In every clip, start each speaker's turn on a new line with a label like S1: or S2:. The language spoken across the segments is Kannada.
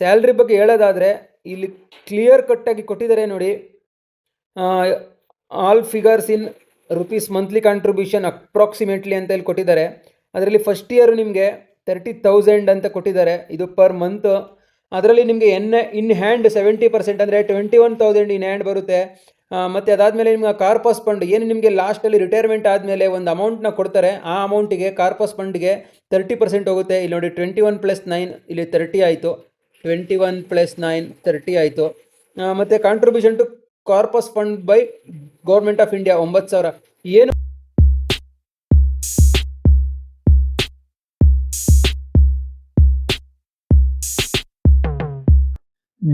S1: ಸ್ಯಾಲ್ರಿ ಬಗ್ಗೆ ಹೇಳೋದಾದರೆ ಇಲ್ಲಿ ಕ್ಲಿಯರ್ ಕಟ್ಟಾಗಿ ಕೊಟ್ಟಿದ್ದಾರೆ ನೋಡಿ. All figures in rupees monthly contribution approximately ಅಂತ ಇಲ್ಲಿ ಕೊಟ್ಟಿದ್ದಾರೆ. ಅದರಲ್ಲಿ ಫಸ್ಟ್ ಇಯರ್ ನಿಮಗೆ 30,000 ಅಂತ ಕೊಟ್ಟಿದ್ದಾರೆ, ಇದು ಪರ್ ಮಂತ್. ಅದರಲ್ಲಿ ನಿಮಗೆ ಇನ್ ಹ್ಯಾಂಡ್ 70% ಅಂದರೆ 21,000 ಇನ್ ಹ್ಯಾಂಡ್ ಬರುತ್ತೆ. ಮತ್ತು ಅದಾದಮೇಲೆ ನಿಮ್ಗೆ ಕಾರ್ಪಸ್ ಫಂಡ್ ಏನು ನಿಮಗೆ ಲಾಸ್ಟಲ್ಲಿ ರಿಟೈರ್ಮೆಂಟ್ ಆದಮೇಲೆ ಒಂದು ಅಮೌಂಟ್ನ ಕೊಡ್ತಾರೆ, ಆ ಅಮೌಂಟಿಗೆ ಕಾರ್ಪಸ್ ಫಂಡ್ಗೆ 30% ಹೋಗುತ್ತೆ. ಇಲ್ಲಿ ನೋಡಿ 21 + 9 ಇಲ್ಲಿ 30 ಆಯಿತು. 21 + 9 30 ಆಯಿತು. ಮತ್ತು contribution to corpus fund by government of India 9,000. ಏನು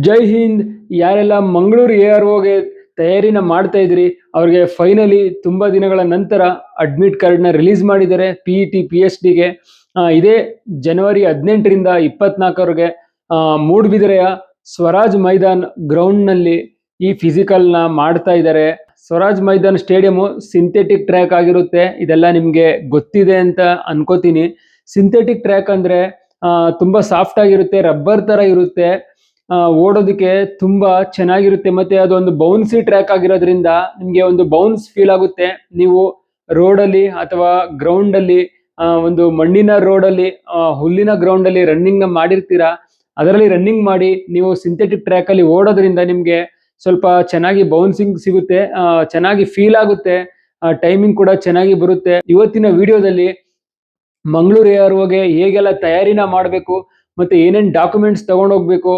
S1: ಜೈ ಹಿಂದ್. ಯಾರೆಲ್ಲ ಮಂಗಳೂರು AROಗೆ ತಯಾರಿನ ಮಾಡ್ತಾ ಇದ್ರಿ ಅವ್ರಿಗೆ ಫೈನಲಿ ತುಂಬ ದಿನಗಳ ನಂತರ ಅಡ್ಮಿಟ್ ಕಾರ್ಡ್ನ ರಿಲೀಸ್ ಮಾಡಿದ್ದಾರೆ PET PhDಗೆ. ಇದೇ ಜನವರಿ 18ರಿಂದ 24ವರೆಗೆ ಮೂಡುಬಿದಿರೆಯ ಸ್ವರಾಜ್ ಮೈದಾನ್ ಗ್ರೌಂಡ್ನಲ್ಲಿ ಈ ಫಿಸಿಕಲ್ನ ಮಾಡ್ತಾ ಇದ್ದಾರೆ. ಸ್ವರಾಜ್ ಮೈದಾನ್ ಸ್ಟೇಡಿಯಮು ಸಿಂಥೆಟಿಕ್ ಟ್ರ್ಯಾಕ್ ಆಗಿರುತ್ತೆ, ಇದೆಲ್ಲ ನಿಮಗೆ ಗೊತ್ತಿದೆ ಅಂತ ಅನ್ಕೋತೀನಿ. ಸಿಂಥೆಟಿಕ್ ಟ್ರ್ಯಾಕ್ ಅಂದರೆ ತುಂಬ ಸಾಫ್ಟ್ ಆಗಿರುತ್ತೆ, ರಬ್ಬರ್ ಥರ ಇರುತ್ತೆ, ಓಡೋದಕ್ಕೆ ತುಂಬ ಚೆನ್ನಾಗಿರುತ್ತೆ. ಮತ್ತು ಅದೊಂದು ಬೌನ್ಸಿ ಟ್ರ್ಯಾಕ್ ಆಗಿರೋದ್ರಿಂದ ನಿಮಗೆ ಒಂದು ಬೌನ್ಸ್ ಫೀಲ್ ಆಗುತ್ತೆ. ನೀವು ರೋಡಲ್ಲಿ ಅಥವಾ ಗ್ರೌಂಡಲ್ಲಿ ಒಂದು ಮಣ್ಣಿನ ರೋಡಲ್ಲಿ ಹುಲ್ಲಿನ ಗ್ರೌಂಡಲ್ಲಿ ರನ್ನಿಂಗ್ನ ಮಾಡಿರ್ತೀರಾ, ಅದರಲ್ಲಿ ರನ್ನಿಂಗ್ ಮಾಡಿ ನೀವು ಸಿಂಥೆಟಿಕ್ ಟ್ರ್ಯಾಕಲ್ಲಿ ಓಡೋದ್ರಿಂದ ನಿಮಗೆ ಸ್ವಲ್ಪ ಚೆನ್ನಾಗಿ ಬೌನ್ಸಿಂಗ್ ಸಿಗುತ್ತೆ, ಚೆನ್ನಾಗಿ ಫೀಲ್ ಆಗುತ್ತೆ, ಟೈಮಿಂಗ್ ಕೂಡ ಚೆನ್ನಾಗಿ ಬರುತ್ತೆ. ಇವತ್ತಿನ ವಿಡಿಯೋದಲ್ಲಿ ಮಂಗಳೂರು AROಗೆ ಹೇಗೆಲ್ಲ ತಯಾರಿನ ಮಾಡಬೇಕು, ಮತ್ತು ಏನೇನು ಡಾಕ್ಯುಮೆಂಟ್ಸ್ ತಗೊಂಡೋಗ್ಬೇಕು,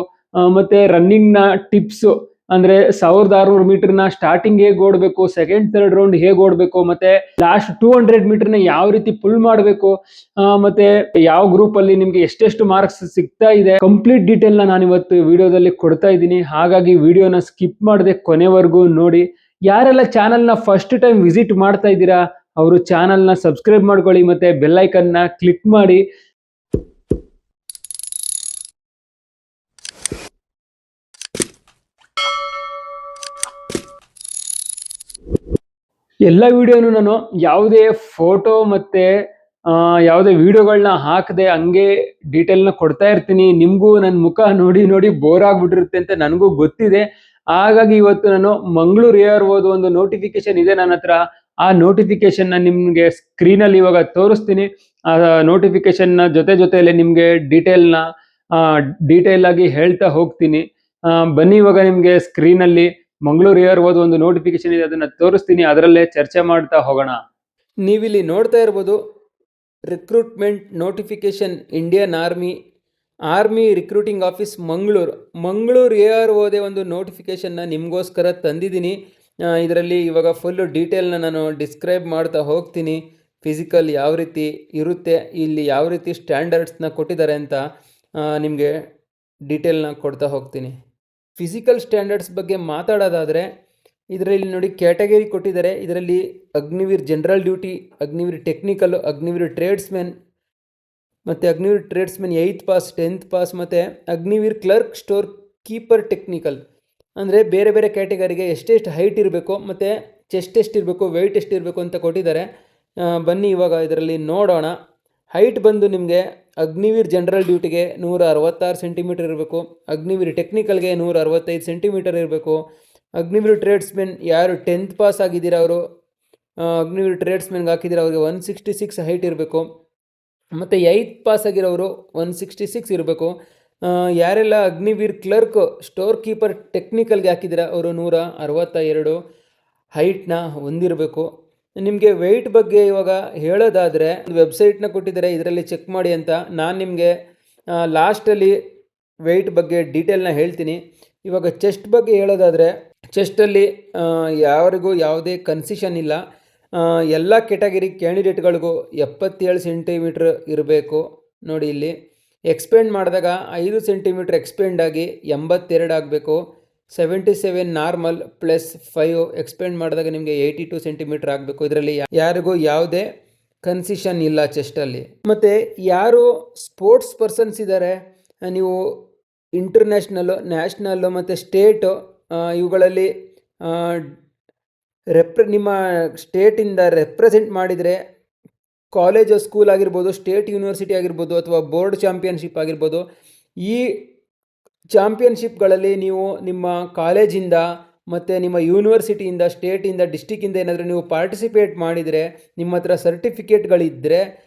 S1: ಮತ್ತು ರನ್ನಿಂಗ್ನ ಟಿಪ್ಸು ಅಂದರೆ 1600 ಮೀಟರ್ನ ಸ್ಟಾರ್ಟಿಂಗ್ ಹೇಗೆ ಓಡಬೇಕು, ಸೆಕೆಂಡ್ ಥರ್ಡ್ ರೌಂಡ್ ಹೇಗೆ ಓಡಬೇಕು, ಮತ್ತು ಲಾಸ್ಟ್ 200 ಮೀಟರ್ನ ಯಾವ ರೀತಿ ಪುಲ್ ಮಾಡಬೇಕು, ಮತ್ತು ಯಾವ ಗ್ರೂಪಲ್ಲಿ ನಿಮಗೆ ಎಷ್ಟೆಷ್ಟು ಮಾರ್ಕ್ಸ್ ಸಿಗ್ತಾ ಇದೆ, ಕಂಪ್ಲೀಟ್ ಡೀಟೇಲ್ನ ನಾನು ಇವತ್ತು ವಿಡಿಯೋದಲ್ಲಿ ಕೊಡ್ತಾ ಇದ್ದೀನಿ. ಹಾಗಾಗಿ ವಿಡಿಯೋನ ಸ್ಕಿಪ್ ಮಾಡದೆ ಕೊನೆವರೆಗೂ ನೋಡಿ. ಯಾರೆಲ್ಲ ಚಾನಲ್ನ ಫಸ್ಟ್ ಟೈಮ್ ವಿಸಿಟ್ ಮಾಡ್ತಾ ಇದ್ದೀರಾ ಅವರು ಚಾನಲ್ನ ಸಬ್ಸ್ಕ್ರೈಬ್ ಮಾಡ್ಕೊಳ್ಳಿ ಮತ್ತು ಬೆಲ್ಲೈಕನ್ನ ಕ್ಲಿಕ್ ಮಾಡಿ. ಎಲ್ಲ ವಿಡಿಯೋನು ನಾನು ಯಾವುದೇ ಫೋಟೋ ಮತ್ತು ಯಾವುದೇ ವಿಡಿಯೋಗಳನ್ನ ಹಾಕದೆ ಹಂಗೆ ಡೀಟೇಲ್ನ ಕೊಡ್ತಾ ಇರ್ತೀನಿ. ನಿಮಗೂ ನನ್ನ ಮುಖ ನೋಡಿ ನೋಡಿ ಬೋರ್ ಆಗಿಬಿಟ್ಟಿರುತ್ತೆ ಅಂತ ನನಗೂ ಗೊತ್ತಿದೆ. ಹಾಗಾಗಿ ಇವತ್ತು ನಾನು ಮಂಗಳೂರು AROದು ಒಂದು ನೋಟಿಫಿಕೇಶನ್ ಇದೆ ನನ್ನ ಹತ್ರ, ಆ ನೋಟಿಫಿಕೇಶನ್ನ ನಿಮಗೆ ಸ್ಕ್ರೀನಲ್ಲಿ ಇವಾಗ ತೋರಿಸ್ತೀನಿ. ಆ ನೋಟಿಫಿಕೇಶನ್ನ ಜೊತೆಯಲ್ಲೇ ನಿಮಗೆ ಡೀಟೇಲ್ ಆಗಿ ಹೇಳ್ತಾ ಹೋಗ್ತೀನಿ. ಬನ್ನಿ, ಇವಾಗ ನಿಮಗೆ ಸ್ಕ್ರೀನಲ್ಲಿ ಮಂಗಳೂರು AROದು ಒಂದು ನೋಟಿಫಿಕೇಶನ್ ಇದೆ, ಅದನ್ನು ತೋರಿಸ್ತೀನಿ, ಅದರಲ್ಲೇ ಚರ್ಚೆ ಮಾಡ್ತಾ ಹೋಗೋಣ. ನೀವಿಲ್ಲಿ ನೋಡ್ತಾ ಇರ್ಬೋದು recruitment notification, Indian army recruiting office Mangaluru AROದೇ ಒಂದು ನೋಟಿಫಿಕೇಶನ್ನ ನಿಮಗೋಸ್ಕರ ತಂದಿದ್ದೀನಿ. ಇದರಲ್ಲಿ ಇವಾಗ ಫುಲ್ಲು ಡೀಟೇಲ್ನ ನಾನು ಡಿಸ್ಕ್ರೈಬ್ ಮಾಡ್ತಾ ಹೋಗ್ತೀನಿ. ಫಿಸಿಕಲ್ ಯಾವ ರೀತಿ ಇರುತ್ತೆ, ಇಲ್ಲಿ ಯಾವ ರೀತಿ ಸ್ಟ್ಯಾಂಡರ್ಡ್ಸ್ನ ಕೊಟ್ಟಿದ್ದಾರೆ ಅಂತ ನಿಮಗೆ ಡೀಟೇಲ್ನ ಕೊಡ್ತಾ ಹೋಗ್ತೀನಿ. ಫಿಸಿಕಲ್ ಸ್ಟ್ಯಾಂಡರ್ಡ್ಸ್ ಬಗ್ಗೆ ಮಾತಾಡೋದಾದರೆ ಇದರಲ್ಲಿ ನೋಡಿ ಕ್ಯಾಟಗರಿ ಕೊಟ್ಟಿದ್ದಾರೆ. ಇದರಲ್ಲಿ Agniveer general duty, Agniveer technical, Agniveer tradesmen ಮತ್ತು Agniveer tradesmen 8th pass 10th pass, ಮತ್ತು Agniveer clerk store keeper technical. ಅಂದರೆ ಬೇರೆ ಬೇರೆ ಕ್ಯಾಟಗರಿಗೆ ಎಷ್ಟೆಷ್ಟು ಹೈಟ್ ಇರಬೇಕು, ಮತ್ತು ಚೆಸ್ಟ್ ಎಷ್ಟಿರಬೇಕು, ವೆಯ್ಟ್ ಎಷ್ಟಿರಬೇಕು ಅಂತ ಕೊಟ್ಟಿದ್ದಾರೆ. ಬನ್ನಿ ಇವಾಗ ಇದರಲ್ಲಿ ನೋಡೋಣ. ಹೈಟ್ ಬಂದು ನಿಮಗೆ ಅಗ್ನಿವೀರ್ ಜನರಲ್ ಡ್ಯೂಟಿಗೆ 166 ಸೆಂಟಿಮೀಟರ್ ಇರಬೇಕು, ಅಗ್ನಿವೀರ್ ಟೆಕ್ನಿಕಲ್ಗೆ 165 ಸೆಂಟಿಮೀಟರ್ ಇರಬೇಕು, ಅಗ್ನಿವೀರ್ ಟ್ರೇಡ್ಸ್ಮೆನ್ ಯಾರು 10th ಪಾಸ್ ಆಗಿದ್ದೀರಾ ಅವರು ಅಗ್ನಿವೀರ್ ಟ್ರೇಡ್ಸ್ಮೆನ್ಗೆ ಹಾಕಿದ್ದೀರಾ ಅವ್ರಿಗೆ 166 ಹೈಟ್ ಇರಬೇಕು, ಮತ್ತು 8th ಪಾಸ್ ಆಗಿರೋರು 166 ಇರಬೇಕು. ಯಾರೆಲ್ಲ ಅಗ್ನಿವೀರ್ ಕ್ಲರ್ಕ್ ಸ್ಟೋರ್ ಕೀಪರ್ ಟೆಕ್ನಿಕಲ್ಗೆ ಹಾಕಿದ್ದೀರಾ ಅವರು 162 ಹೈಟ್ನ ಹೊಂದಿರಬೇಕು. ನಿಮಗೆ ವೆಯ್ಟ್ ಬಗ್ಗೆ ಇವಾಗ ಹೇಳೋದಾದರೆ ವೆಬ್ಸೈಟ್ನ ಕೊಟ್ಟಿದ್ದಾರೆ, ಇದರಲ್ಲಿ ಚೆಕ್ ಮಾಡಿ ಅಂತ. ನಾನು ನಿಮಗೆ ಲಾಸ್ಟಲ್ಲಿ ವೆಯ್ಟ್ ಬಗ್ಗೆ ಡೀಟೇಲ್ನ ಹೇಳ್ತೀನಿ. ಇವಾಗ ಚೆಸ್ಟ್ ಬಗ್ಗೆ ಹೇಳೋದಾದರೆ ಚೆಸ್ಟಲ್ಲಿ ಯಾರಿಗೂ ಯಾವುದೇ ಕನ್ಸಿಷನ್ ಇಲ್ಲ. ಎಲ್ಲ ಕೆಟಗರಿ ಕ್ಯಾಂಡಿಡೇಟ್ಗಳಿಗೂ 77 ಸೆಂಟಿಮೀಟ್ರ್ ಇರಬೇಕು. ನೋಡಿ ಇಲ್ಲಿ ಎಕ್ಸ್ಪೆಂಡ್ ಮಾಡಿದಾಗ 5 ಸೆಂಟಿಮೀಟ್ರ್ ಎಕ್ಸ್ಪೆಂಡ್ ಆಗಿ 82 ಆಗಬೇಕು. 77 ನಾರ್ಮಲ್ +5 ಎಕ್ಸ್ಪೆಂಡ್ ಮಾಡಿದಾಗ ನಿಮಗೆ 82 ಸೆಂಟಿಮೀಟ್ರ್ ಆಗಬೇಕು. ಇದರಲ್ಲಿ ಯಾರಿಗೂ ಯಾವುದೇ ಕನ್ಸಿಷನ್ ಇಲ್ಲ ಚೆಸ್ಟಲ್ಲಿ. ಮತ್ತು ಯಾರು ಸ್ಪೋರ್ಟ್ಸ್ ಪರ್ಸನ್ಸ್ ಇದ್ದಾರೆ, ನೀವು ಇಂಟರ್ನ್ಯಾಷನಲ್ಲು, ನ್ಯಾಷನಲ್ಲು ಮತ್ತು ಸ್ಟೇಟು ಇವುಗಳಲ್ಲಿ ನಿಮ್ಮ ಸ್ಟೇಟಿಂದ ರೆಪ್ರೆಸೆಂಟ್ ಮಾಡಿದರೆ, ಕಾಲೇಜು ಸ್ಕೂಲ್ ಆಗಿರ್ಬೋದು, ಸ್ಟೇಟ್ ಯೂನಿವರ್ಸಿಟಿ ಆಗಿರ್ಬೋದು, ಅಥವಾ ಬೋರ್ಡ್ ಚಾಂಪಿಯನ್ಶಿಪ್ ಆಗಿರ್ಬೋದು, ಈ ಚಾಂಪಿಯನ್ಶಿಪ್ಗಳಲ್ಲಿ ನೀವು ನಿಮ್ಮ ಕಾಲೇಜಿಂದ ಮತ್ತು ನಿಮ್ಮ ಯೂನಿವರ್ಸಿಟಿಯಿಂದ, ಸ್ಟೇಟಿಂದ, ಡಿಸ್ಟಿಕ್ಕಿಂದ ಏನಾದರೂ ನೀವು ಪಾರ್ಟಿಸಿಪೇಟ್ ಮಾಡಿದರೆ, ನಿಮ್ಮ ಹತ್ರ ಸರ್ಟಿಫಿಕೇಟ್ಗಳಿದ್ದರೆ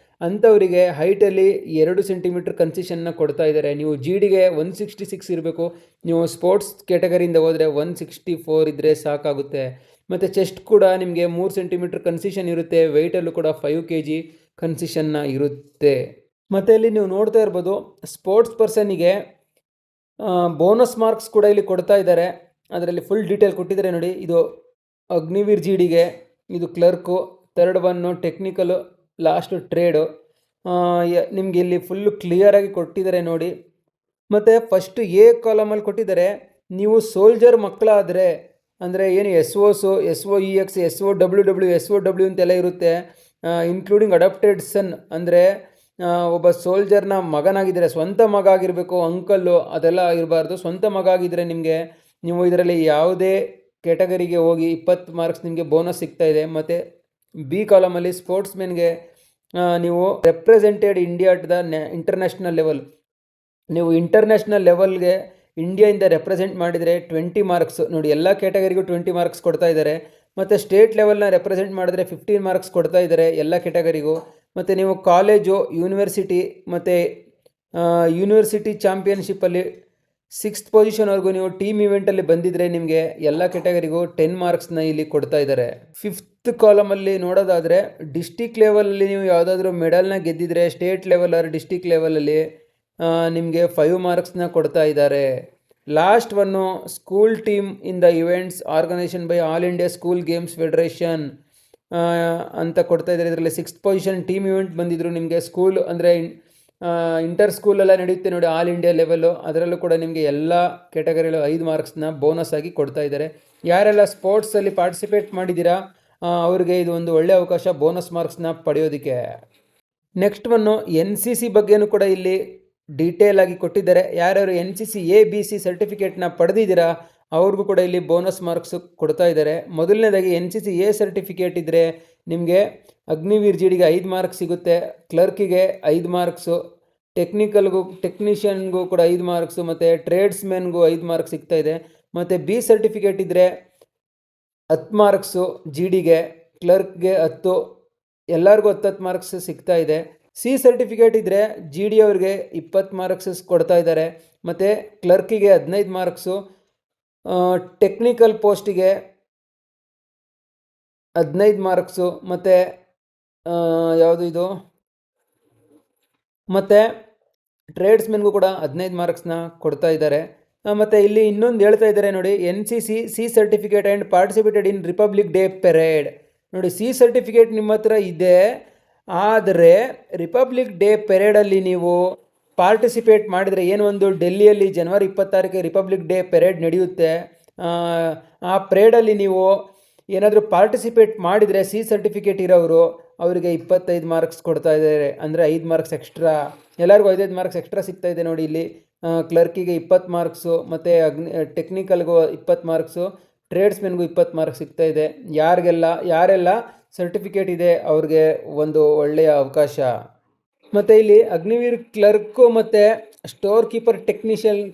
S1: ಅಂಥವರಿಗೆ ಹೈಟಲ್ಲಿ 2 ಸೆಂಟಿಮೀಟ್ರ್ ಕನ್ಸೆಷನ್ನ ಕೊಡ್ತಾ ಇದ್ದಾರೆ. ನೀವು ಜಿ ಡಿಗೆ 166 ಇರಬೇಕು, ನೀವು ಸ್ಪೋರ್ಟ್ಸ್ ಕ್ಯಾಟಗರಿಯಿಂದ ಹೋದರೆ 164 ಇದ್ದರೆ ಸಾಕಾಗುತ್ತೆ. ಮತ್ತು ಚೆಸ್ಟ್ ಕೂಡ ನಿಮಗೆ 3 ಸೆಂಟಿಮೀಟ್ರ್ ಕನ್ಸೆಷನ್ ಇರುತ್ತೆ. ವೆಯ್ಟಲ್ಲೂ ಕೂಡ 5 kg ಕನ್ಸೆಷನ್ನ ಇರುತ್ತೆ. ಮತ್ತು ಇಲ್ಲಿ ನೀವು ನೋಡ್ತಾ ಇರ್ಬೋದು, ಸ್ಪೋರ್ಟ್ಸ್ ಪರ್ಸನ್ನಿಗೆ ಬೋನಸ್ ಮಾರ್ಕ್ಸ್ ಕೂಡ ಇಲ್ಲಿ ಕೊಡ್ತಾ ಇದ್ದಾರೆ. ಅದರಲ್ಲಿ ಫುಲ್ ಡೀಟೇಲ್ ಕೊಟ್ಟಿದ್ದಾರೆ ನೋಡಿ. ಇದು ಅಗ್ನಿವೀರ್ ಜಿ ಡಿಗೆ ಇದು clerk, 3rd one technical, last trade. ನಿಮಗೆ ಇಲ್ಲಿ ಫುಲ್ಲು ಕ್ಲಿಯರಾಗಿ ಕೊಟ್ಟಿದ್ದಾರೆ ನೋಡಿ. ಮತ್ತು ಫಸ್ಟು ಎ ಕಾಲಮಲ್ಲಿ ಕೊಟ್ಟಿದ್ದಾರೆ, ನೀವು ಸೋಲ್ಜರ್ ಮಕ್ಕಳಾದರೆ ಅಂದರೆ ಏನು SOEX, SOWW ಅಂತೆಲ್ಲ ಇರುತ್ತೆ, ಇನ್ಕ್ಲೂಡಿಂಗ್ ಅಡಾಪ್ಟೆಡ್ ಸನ್, ಅಂದರೆ ಒಬ್ಬ ಸೋಲ್ಜರ್ನ ಮಗನಾಗಿದ್ದರೆ, ಸ್ವಂತ ಮಗ ಆಗಿರಬೇಕು, ಅಂಕಲ್ಲು ಅದೆಲ್ಲ ಇರಬಾರ್ದು. ಸ್ವಂತ ಮಗ ಆಗಿದ್ದರೆ ನೀವು ಇದರಲ್ಲಿ ಯಾವುದೇ ಕ್ಯಾಟಗರಿಗೆ ಹೋಗಿ 20 ಮಾರ್ಕ್ಸ್ ನಿಮಗೆ ಬೋನಸ್ ಸಿಗ್ತಾಯಿದೆ. ಮತ್ತು ಬಿ ಕಾಲಮಲ್ಲಿ ಸ್ಪೋರ್ಟ್ಸ್ ಮೆನ್ಗೆ ನೀವು represented India at the international level, ನೀವು ಇಂಟರ್ನ್ಯಾಷನಲ್ ಲೆವೆಲ್ಗೆ ಇಂಡಿಯಾಯಿಂದ ರೆಪ್ರೆಸೆಂಟ್ ಮಾಡಿದರೆ 20 ಮಾರ್ಕ್ಸ್ ನೋಡಿ. ಎಲ್ಲ ಕ್ಯಾಟಗರಿಗೂ 20 ಮಾರ್ಕ್ಸ್ ಕೊಡ್ತಾ ಇದ್ದಾರೆ. ಮತ್ತು ಸ್ಟೇಟ್ ಲೆವೆಲ್ನ ರೆಪ್ರೆಸೆಂಟ್ ಮಾಡಿದ್ರೆ 15 ಮಾರ್ಕ್ಸ್ ಕೊಡ್ತಾ ಇದ್ದಾರೆ ಎಲ್ಲ ಕ್ಯಾಟಗರಿಗೂ. ಮತ್ತು ನೀವು ಕಾಲೇಜು, ಯೂನಿವರ್ಸಿಟಿ ಮತ್ತು ಯೂನಿವರ್ಸಿಟಿ ಚಾಂಪಿಯನ್ಶಿಪ್ಪಲ್ಲಿ 6th ಪೊಸಿಷನ್ವರೆಗೂ ನೀವು ಟೀಮ್ ಇವೆಂಟಲ್ಲಿ ಬಂದಿದ್ದರೆ ನಿಮಗೆ ಎಲ್ಲ ಕ್ಯಾಟಗರಿಗೂ 10 ಮಾರ್ಕ್ಸ್ನ ಇಲ್ಲಿ ಕೊಡ್ತಾ ಇದ್ದಾರೆ. 5th ಕಾಲಮಲ್ಲಿ ನೋಡೋದಾದರೆ, ಡಿಸ್ಟಿಕ್ ಲೆವೆಲಲ್ಲಿ ನೀವು ಯಾವುದಾದ್ರೂ ಮೆಡಲ್ನ ಗೆದ್ದಿದ್ರೆ, ಸ್ಟೇಟ್ ಲೆವೆಲ್ ಆರ್ ಡಿಸ್ಟಿಕ್ ಲೆವೆಲಲ್ಲಿ ನಿಮಗೆ 5 ಮಾರ್ಕ್ಸ್ನ ಕೊಡ್ತಾ ಇದ್ದಾರೆ. Last one school team in the events organisation by all India school games federation ಅಂತ ಕೊಡ್ತಾ ಇದ್ದಾರೆ. ಇದರಲ್ಲಿ 6th ಪೊಸಿಷನ್ ಟೀಮ್ ಇವೆಂಟ್ ಬಂದಿದ್ರು ನಿಮಗೆ. ಸ್ಕೂಲ್ ಅಂದರೆ ಇಂಟರ್ ಸ್ಕೂಲೆಲ್ಲ ನಡೆಯುತ್ತೆ ನೋಡಿ, ಆಲ್ ಇಂಡಿಯಾ ಲೆವೆಲ್ಲು, ಅದರಲ್ಲೂ ಕೂಡ ನಿಮಗೆ ಎಲ್ಲ ಕ್ಯಾಟಗರಿಗಳು 5 ಮಾರ್ಕ್ಸ್ನ ಬೋನಸ್ ಆಗಿ ಕೊಡ್ತಾ ಇದ್ದಾರೆ. ಯಾರೆಲ್ಲ ಸ್ಪೋರ್ಟ್ಸಲ್ಲಿ ಪಾರ್ಟಿಸಿಪೇಟ್ ಮಾಡಿದ್ದೀರಾ ಅವ್ರಿಗೆ ಇದು ಒಂದು ಒಳ್ಳೆಯ ಅವಕಾಶ ಬೋನಸ್ ಮಾರ್ಕ್ಸ್ನ ಪಡೆಯೋದಕ್ಕೆ. ನೆಕ್ಸ್ಟ್ ಒನ್ನು NCC ಬಗ್ಗೆನೂ ಕೂಡ ಇಲ್ಲಿ ಡೀಟೇಲ್ ಆಗಿ ಕೊಟ್ಟಿದ್ದಾರೆ. ಯಾರ್ಯಾರು NCC ABC ಸರ್ಟಿಫಿಕೇಟ್ನ ಪಡೆದಿದ್ದೀರಾ ಅವ್ರಿಗೂ ಕೂಡ ಇಲ್ಲಿ ಬೋನಸ್ ಮಾರ್ಕ್ಸ್ ಕೊಡ್ತಾ ಇದ್ದಾರೆ. ಮೊದಲನೇದಾಗಿ NCC A ಸರ್ಟಿಫಿಕೇಟ್ ಇದ್ದರೆ ನಿಮಗೆ ಅಗ್ನಿವೀರ್ ಜಿ ಡಿಗೆ 5 ಮಾರ್ಕ್ಸ್ ಸಿಗುತ್ತೆ, ಕ್ಲರ್ಕಿಗೆ 5 ಮಾರ್ಕ್ಸು, ಟೆಕ್ನಿಷಿಯನ್ಗೂ ಕೂಡ 5 ಮಾರ್ಕ್ಸು, ಮತ್ತು ಟ್ರೇಡ್ಸ್ಮೆನ್ಗೂ 5 ಮಾರ್ಕ್ಸ್ ಸಿಗ್ತಾ ಇದೆ. ಮತ್ತು B ಸರ್ಟಿಫಿಕೇಟ್ ಇದ್ದರೆ 10 ಮಾರ್ಕ್ಸು, ಜಿ ಡಿಗೆ, ಕ್ಲರ್ಕ್ಗೆ 10, ಎಲ್ಲರಿಗೂ 10 ಮಾರ್ಕ್ಸ್ ಸಿಗ್ತಾ ಇದೆ. C ಸರ್ಟಿಫಿಕೇಟ್ ಇದ್ದರೆ ಜಿ ಡಿ ಅವ್ರಿಗೆ 20 ಮಾರ್ಕ್ಸ್ ಕೊಡ್ತಾ ಇದ್ದಾರೆ. ಮತ್ತು ಕ್ಲರ್ಕಿಗೆ 15 ಮಾರ್ಕ್ಸು, ಟೆಕ್ನಿಕಲ್ ಪೋಸ್ಟಿಗೆ 15 ಮಾರ್ಕ್ಸು, ಮತ್ತು ಯಾವುದು ಇದು, ಮತ್ತು ಟ್ರೇಡ್ಸ್ಮೆನ್ಗೂ ಕೂಡ 15 ಮಾರ್ಕ್ಸ್ನ ಕೊಡ್ತಾ ಇದ್ದಾರೆ. ಮತ್ತು ಇಲ್ಲಿ ಇನ್ನೊಂದು ಹೇಳ್ತಾ ಇದ್ದಾರೆ ನೋಡಿ, NCC C certificate and participated in republic day parade. ನೋಡಿ, C ಸರ್ಟಿಫಿಕೇಟ್ ನಿಮ್ಮ ಹತ್ರ ಇದೆ, ಆದರೆ ರಿಪಬ್ಲಿಕ್ ಡೇ ಪೆರೇಡಲ್ಲಿ ನೀವು ಪಾರ್ಟಿಸಿಪೇಟ್ ಮಾಡಿದರೆ, ಏನು ಒಂದು ಡೆಲ್ಲಿಯಲ್ಲಿ ಜನವರಿ 26ಕ್ಕೆ ರಿಪಬ್ಲಿಕ್ ಡೇ ಪೆರೇಡ್ ನಡೆಯುತ್ತೆ, ಆ ಪೆರೇಡಲ್ಲಿ ನೀವು ಏನಾದರೂ ಪಾರ್ಟಿಸಿಪೇಟ್ ಮಾಡಿದರೆ C ಸರ್ಟಿಫಿಕೇಟ್ ಇರೋರು ಅವರಿಗೆ 25 ಮಾರ್ಕ್ಸ್ ಕೊಡ್ತಾ ಇದ್ದಾರೆ. ಅಂದರೆ 5 ಮಾರ್ಕ್ಸ್ ಎಕ್ಸ್ಟ್ರಾ, ಎಲ್ಲರಿಗೂ 5 ಮಾರ್ಕ್ಸ್ ಎಕ್ಸ್ಟ್ರಾ ಸಿಗ್ತಾ ಇದೆ ನೋಡಿ. ಇಲ್ಲಿ ಕ್ಲರ್ಕಿಗೆ 20 ಮಾರ್ಕ್ಸು, ಮತ್ತು ಟೆಕ್ನಿಕಲ್ಗೂ 20 ಮಾರ್ಕ್ಸು, ಟ್ರೇಡ್ಸ್ಮೆನ್ಗೂ 20 ಮಾರ್ಕ್ಸ್ ಸಿಗ್ತಾ ಇದೆ. ಯಾರೆಲ್ಲ ಸರ್ಟಿಫಿಕೇಟ್ ಇದೆ ಅವ್ರಿಗೆ ಒಂದು ಒಳ್ಳೆಯ ಅವಕಾಶ. ಮತ್ತು ಇಲ್ಲಿ ಅಗ್ನಿವೀರ್ ಕ್ಲರ್ಕು ಮತ್ತು ಸ್ಟೋರ್ ಕೀಪರ್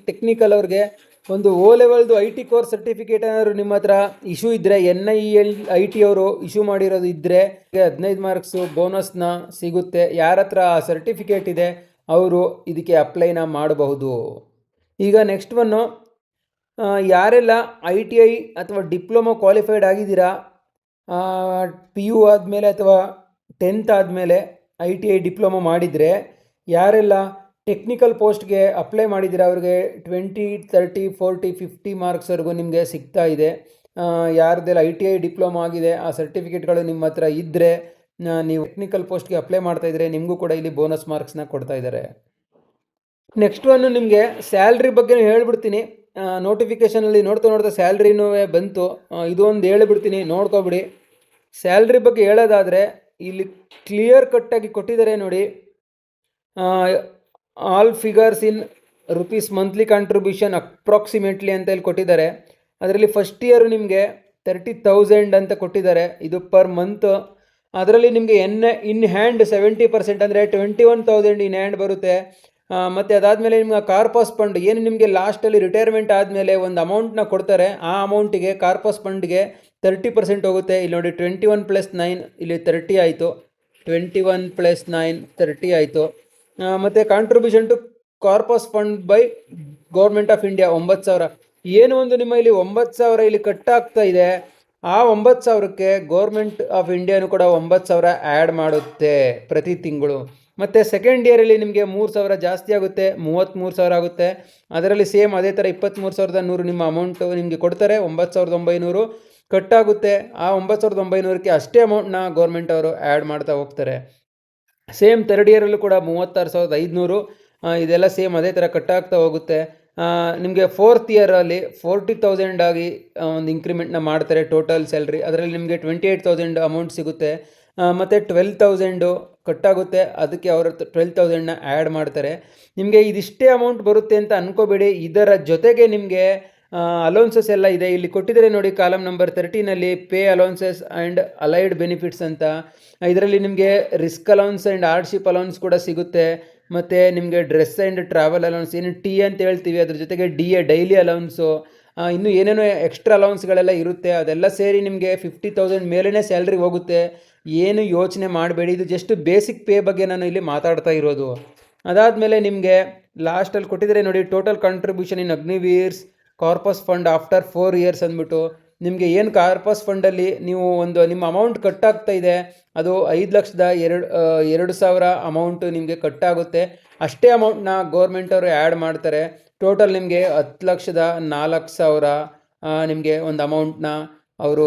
S1: ಟೆಕ್ನಿಕಲ್ ಅವ್ರಿಗೆ ಒಂದು O ಲೆವೆಲ್ದು IT ಕೋರ್ಸ್ ಸರ್ಟಿಫಿಕೇಟ್ ಏನಾದ್ರು ನಿಮ್ಮ ಹತ್ರ ಇಶ್ಯೂ ಇದ್ದರೆ, NILIT ಅವರು ಇಶ್ಯೂ ಮಾಡಿರೋದು ಇದ್ದರೆ 15 ಮಾರ್ಕ್ಸು ಬೋನಸ್ನ ಸಿಗುತ್ತೆ. ಯಾರ ಹತ್ರ ಆ ಸರ್ಟಿಫಿಕೇಟ್ ಇದೆ ಅವರು ಇದಕ್ಕೆ ಅಪ್ಲೈನ ಮಾಡಬಹುದು. ಈಗ ನೆಕ್ಸ್ಟ್ ಒನ್ನು, ಯಾರೆಲ್ಲ ITI ಅಥವಾ ಡಿಪ್ಲೊಮೊ ಕ್ವಾಲಿಫೈಡ್ ಆಗಿದ್ದೀರಾ, PU ಆದಮೇಲೆ ಅಥವಾ 10th ಆದಮೇಲೆ ITI ಡಿಪ್ಲೊಮೊ ಮಾಡಿದರೆ, ಯಾರೆಲ್ಲ ಟೆಕ್ನಿಕಲ್ ಪೋಸ್ಟ್ಗೆ ಅಪ್ಲೈ ಮಾಡಿದ್ದೀರಾ ಅವ್ರಿಗೆ 20, 30, 40, 50 ಮಾರ್ಕ್ಸ್ವರೆಗೂ ನಿಮಗೆ ಸಿಗ್ತಾ ಇದೆ. ಯಾರ್ದೆಲ್ಲ ITI ಡಿಪ್ಲೊಮೊ ಆಗಿದೆ ಆ ಸರ್ಟಿಫಿಕೇಟ್ಗಳು ನಿಮ್ಮ ಹತ್ರ ಇದ್ದರೆ, ನೀವು ಟೆಕ್ನಿಕಲ್ ಪೋಸ್ಟ್ಗೆ ಅಪ್ಲೈ ಮಾಡ್ತಾಯಿದ್ರೆ ನಿಮಗೂ ಕೂಡ ಇಲ್ಲಿ ಬೋನಸ್ ಮಾರ್ಕ್ಸ್ನ ಕೊಡ್ತಾ ಇದ್ದಾರೆ. ನೆಕ್ಸ್ಟ್ ಒನ್ನು ನಿಮಗೆ ಸ್ಯಾಲ್ರಿ ಬಗ್ಗೆ ಹೇಳ್ಬಿಡ್ತೀನಿ. ನೋಟಿಫಿಕೇಷನಲ್ಲಿ ನೋಡ್ತಾ ಸ್ಯಾಲ್ರಿನೂ ಬಂತು, ಇದೊಂದು ಹೇಳಿಬಿಡ್ತೀನಿ, ನೋಡ್ಕೊಬಿಡಿ. ಸ್ಯಾಲ್ರಿ ಬಗ್ಗೆ ಹೇಳೋದಾದರೆ ಇಲ್ಲಿ ಕ್ಲಿಯರ್ ಕಟ್ಟಾಗಿ ಕೊಟ್ಟಿದ್ದಾರೆ ನೋಡಿ. All figures in rupees monthly contribution approximately ಅಂತ ಇಲ್ಲಿ ಕೊಟ್ಟಿದ್ದಾರೆ. ಅದರಲ್ಲಿ ಫಸ್ಟ್ ಇಯರು ನಿಮಗೆ 30,000 ಅಂತ ಕೊಟ್ಟಿದ್ದಾರೆ, ಇದು ಪರ್ ಮಂತ್. ಅದರಲ್ಲಿ ನಿಮಗೆ ಇನ್ ಹ್ಯಾಂಡ್ 70%, ಅಂದರೆ 21,000 ಇನ್ ಹ್ಯಾಂಡ್ ಬರುತ್ತೆ. ಮತ್ತು ಅದಾದಮೇಲೆ ನಿಮ್ಮ ಕಾರ್ಪಸ್ ಫಂಡ್ ಏನು ನಿಮಗೆ ಲಾಸ್ಟಲ್ಲಿ ರಿಟೈರ್ಮೆಂಟ್ ಆದಮೇಲೆ ಒಂದು ಅಮೌಂಟ್ನ ಕೊಡ್ತಾರೆ, ಆ ಅಮೌಂಟಿಗೆ ಕಾರ್ಪಸ್ ಫಂಡ್ಗೆ 30% ಹೋಗುತ್ತೆ. ಇಲ್ಲಿ ನೋಡಿ 21 + 9 ಇಲ್ಲಿ 30 ಆಯಿತು, 21 + 9 30 ಆಯಿತು. ಮತ್ತು contribution to corpus fund by government of India 9,000. ಏನು ಒಂದು ನಿಮ್ಮ ಇಲ್ಲಿ 9,000 ಇಲ್ಲಿ ಕಟ್ಟಾಗ್ತಾ ಇದೆ, ಆ 9,000ಕ್ಕೆ ಗೌರ್ಮೆಂಟ್ ಆಫ್ ಇಂಡಿಯಾನು ಕೂಡ 9,000 ಆ್ಯಡ್ ಮಾಡುತ್ತೆ ಪ್ರತಿ ತಿಂಗಳು. ಮತ್ತು ಸೆಕೆಂಡ್ ಇಯರಲ್ಲಿ ನಿಮಗೆ 3,000 ಜಾಸ್ತಿ ಆಗುತ್ತೆ, 33,000 ಆಗುತ್ತೆ. ಅದರಲ್ಲಿ ಸೇಮ್ ಅದೇ ಥರ 23,100 ನಿಮ್ಮ ಅಮೌಂಟು ನಿಮಗೆ ಕೊಡ್ತಾರೆ, 9,900 ಕಟ್ಟಾಗುತ್ತೆ. ಆ 9,900ಕ್ಕೆ ಅಷ್ಟೇ ಅಮೌಂಟ್ನ ಗೌರ್ಮೆಂಟ್ ಅವರು ಆ್ಯಡ್ ಮಾಡ್ತಾ ಹೋಗ್ತಾರೆ. ಸೇಮ್ ಥರ್ಡ್ ಇಯರಲ್ಲೂ ಕೂಡ 36,500 ಇದೆಲ್ಲ ಸೇಮ್ ಅದೇ ಥರ ಕಟ್ಟಾಗ್ತಾ ಹೋಗುತ್ತೆ. ನಿಮಗೆ ಫೋರ್ತ್ ಇಯರಲ್ಲಿ 40,000 ಆಗಿ ಒಂದು ಇಂಕ್ರಿಮೆಂಟ್ನ ಮಾಡ್ತಾರೆ ಟೋಟಲ್ ಸ್ಯಾಲ್ರಿ. ಅದರಲ್ಲಿ ನಿಮಗೆ 28,000 ಅಮೌಂಟ್ ಸಿಗುತ್ತೆ. ಮತ್ತು 12,000 ಕಟ್ಟಾಗುತ್ತೆ, ಅದಕ್ಕೆ ಅವರು 12,000ನ ಆ್ಯಡ್ ಮಾಡ್ತಾರೆ. ನಿಮಗೆ ಇದಿಷ್ಟೇ ಅಮೌಂಟ್ ಬರುತ್ತೆ ಅಂತ ಅಂದ್ಕೋಬೇಡಿ. ಇದರ ಜೊತೆಗೆ ನಿಮಗೆ ಅಲೌನ್ಸಸ್ ಎಲ್ಲ ಇದೆ. ಇಲ್ಲಿ ಕೊಟ್ಟಿದ್ದಾರೆ ನೋಡಿ, ಕಾಲಮ್ ನಂಬರ್ 13ನಲ್ಲಿ pay allowances and allied benefits ಅಂತ. ಇದರಲ್ಲಿ ನಿಮಗೆ risk allowance and hardship allowance ಕೂಡ ಸಿಗುತ್ತೆ. ಮತ್ತು ನಿಮಗೆ ಡ್ರೆಸ್ ಆ್ಯಂಡ್ ಟ್ರಾವೆಲ್ ಅಲೌನ್ಸ್, ಏನು ಟಿ ಅಂತ ಹೇಳ್ತೀವಿ, ಅದ್ರ ಜೊತೆಗೆ ಡೈಲಿ ಅಲೌನ್ಸು, ಇನ್ನೂ ಏನೇನೋ ಎಕ್ಸ್ಟ್ರಾ ಅಲೌನ್ಸ್ಗಳೆಲ್ಲ ಇರುತ್ತೆ. ಅದೆಲ್ಲ ಸೇರಿ ನಿಮಗೆ 50,000 ಮೇಲೇ ಸ್ಯಾಲ್ರಿ ಹೋಗುತ್ತೆ. ಏನು ಯೋಚನೆ ಮಾಡಬೇಡಿ, ಇದು ಜಸ್ಟ್ ಬೇಸಿಕ್ ಪೇ ಬಗ್ಗೆ ನಾನು ಇಲ್ಲಿ ಮಾತಾಡ್ತಾ ಇರೋದು. ಅದಾದಮೇಲೆ ನಿಮಗೆ ಲಾಸ್ಟಲ್ಲಿ ಕೊಟ್ಟಿದ್ದಾರೆ ನೋಡಿ, total contribution in Agniveers corpus fund after 4 years ಅಂದ್ಬಿಟ್ಟು. ನಿಮಗೆ ಏನು ಕಾರ್ಪಸ್ ಫಂಡಲ್ಲಿ ನೀವು ಒಂದು ನಿಮ್ಮ ಅಮೌಂಟ್ ಕಟ್ಟಾಗ್ತಾ ಇದೆ, ಅದು 5,02,000 ಅಮೌಂಟು ನಿಮಗೆ ಕಟ್ಟಾಗುತ್ತೆ. ಅಷ್ಟೇ ಅಮೌಂಟ್ನ ಗೌರ್ಮೆಂಟ್ ಅವರು ಆ್ಯಡ್ ಮಾಡ್ತಾರೆ. ಟೋಟಲ್ ನಿಮಗೆ 10,04,000 ನಿಮಗೆ ಒಂದು ಅಮೌಂಟ್ನ ಅವರು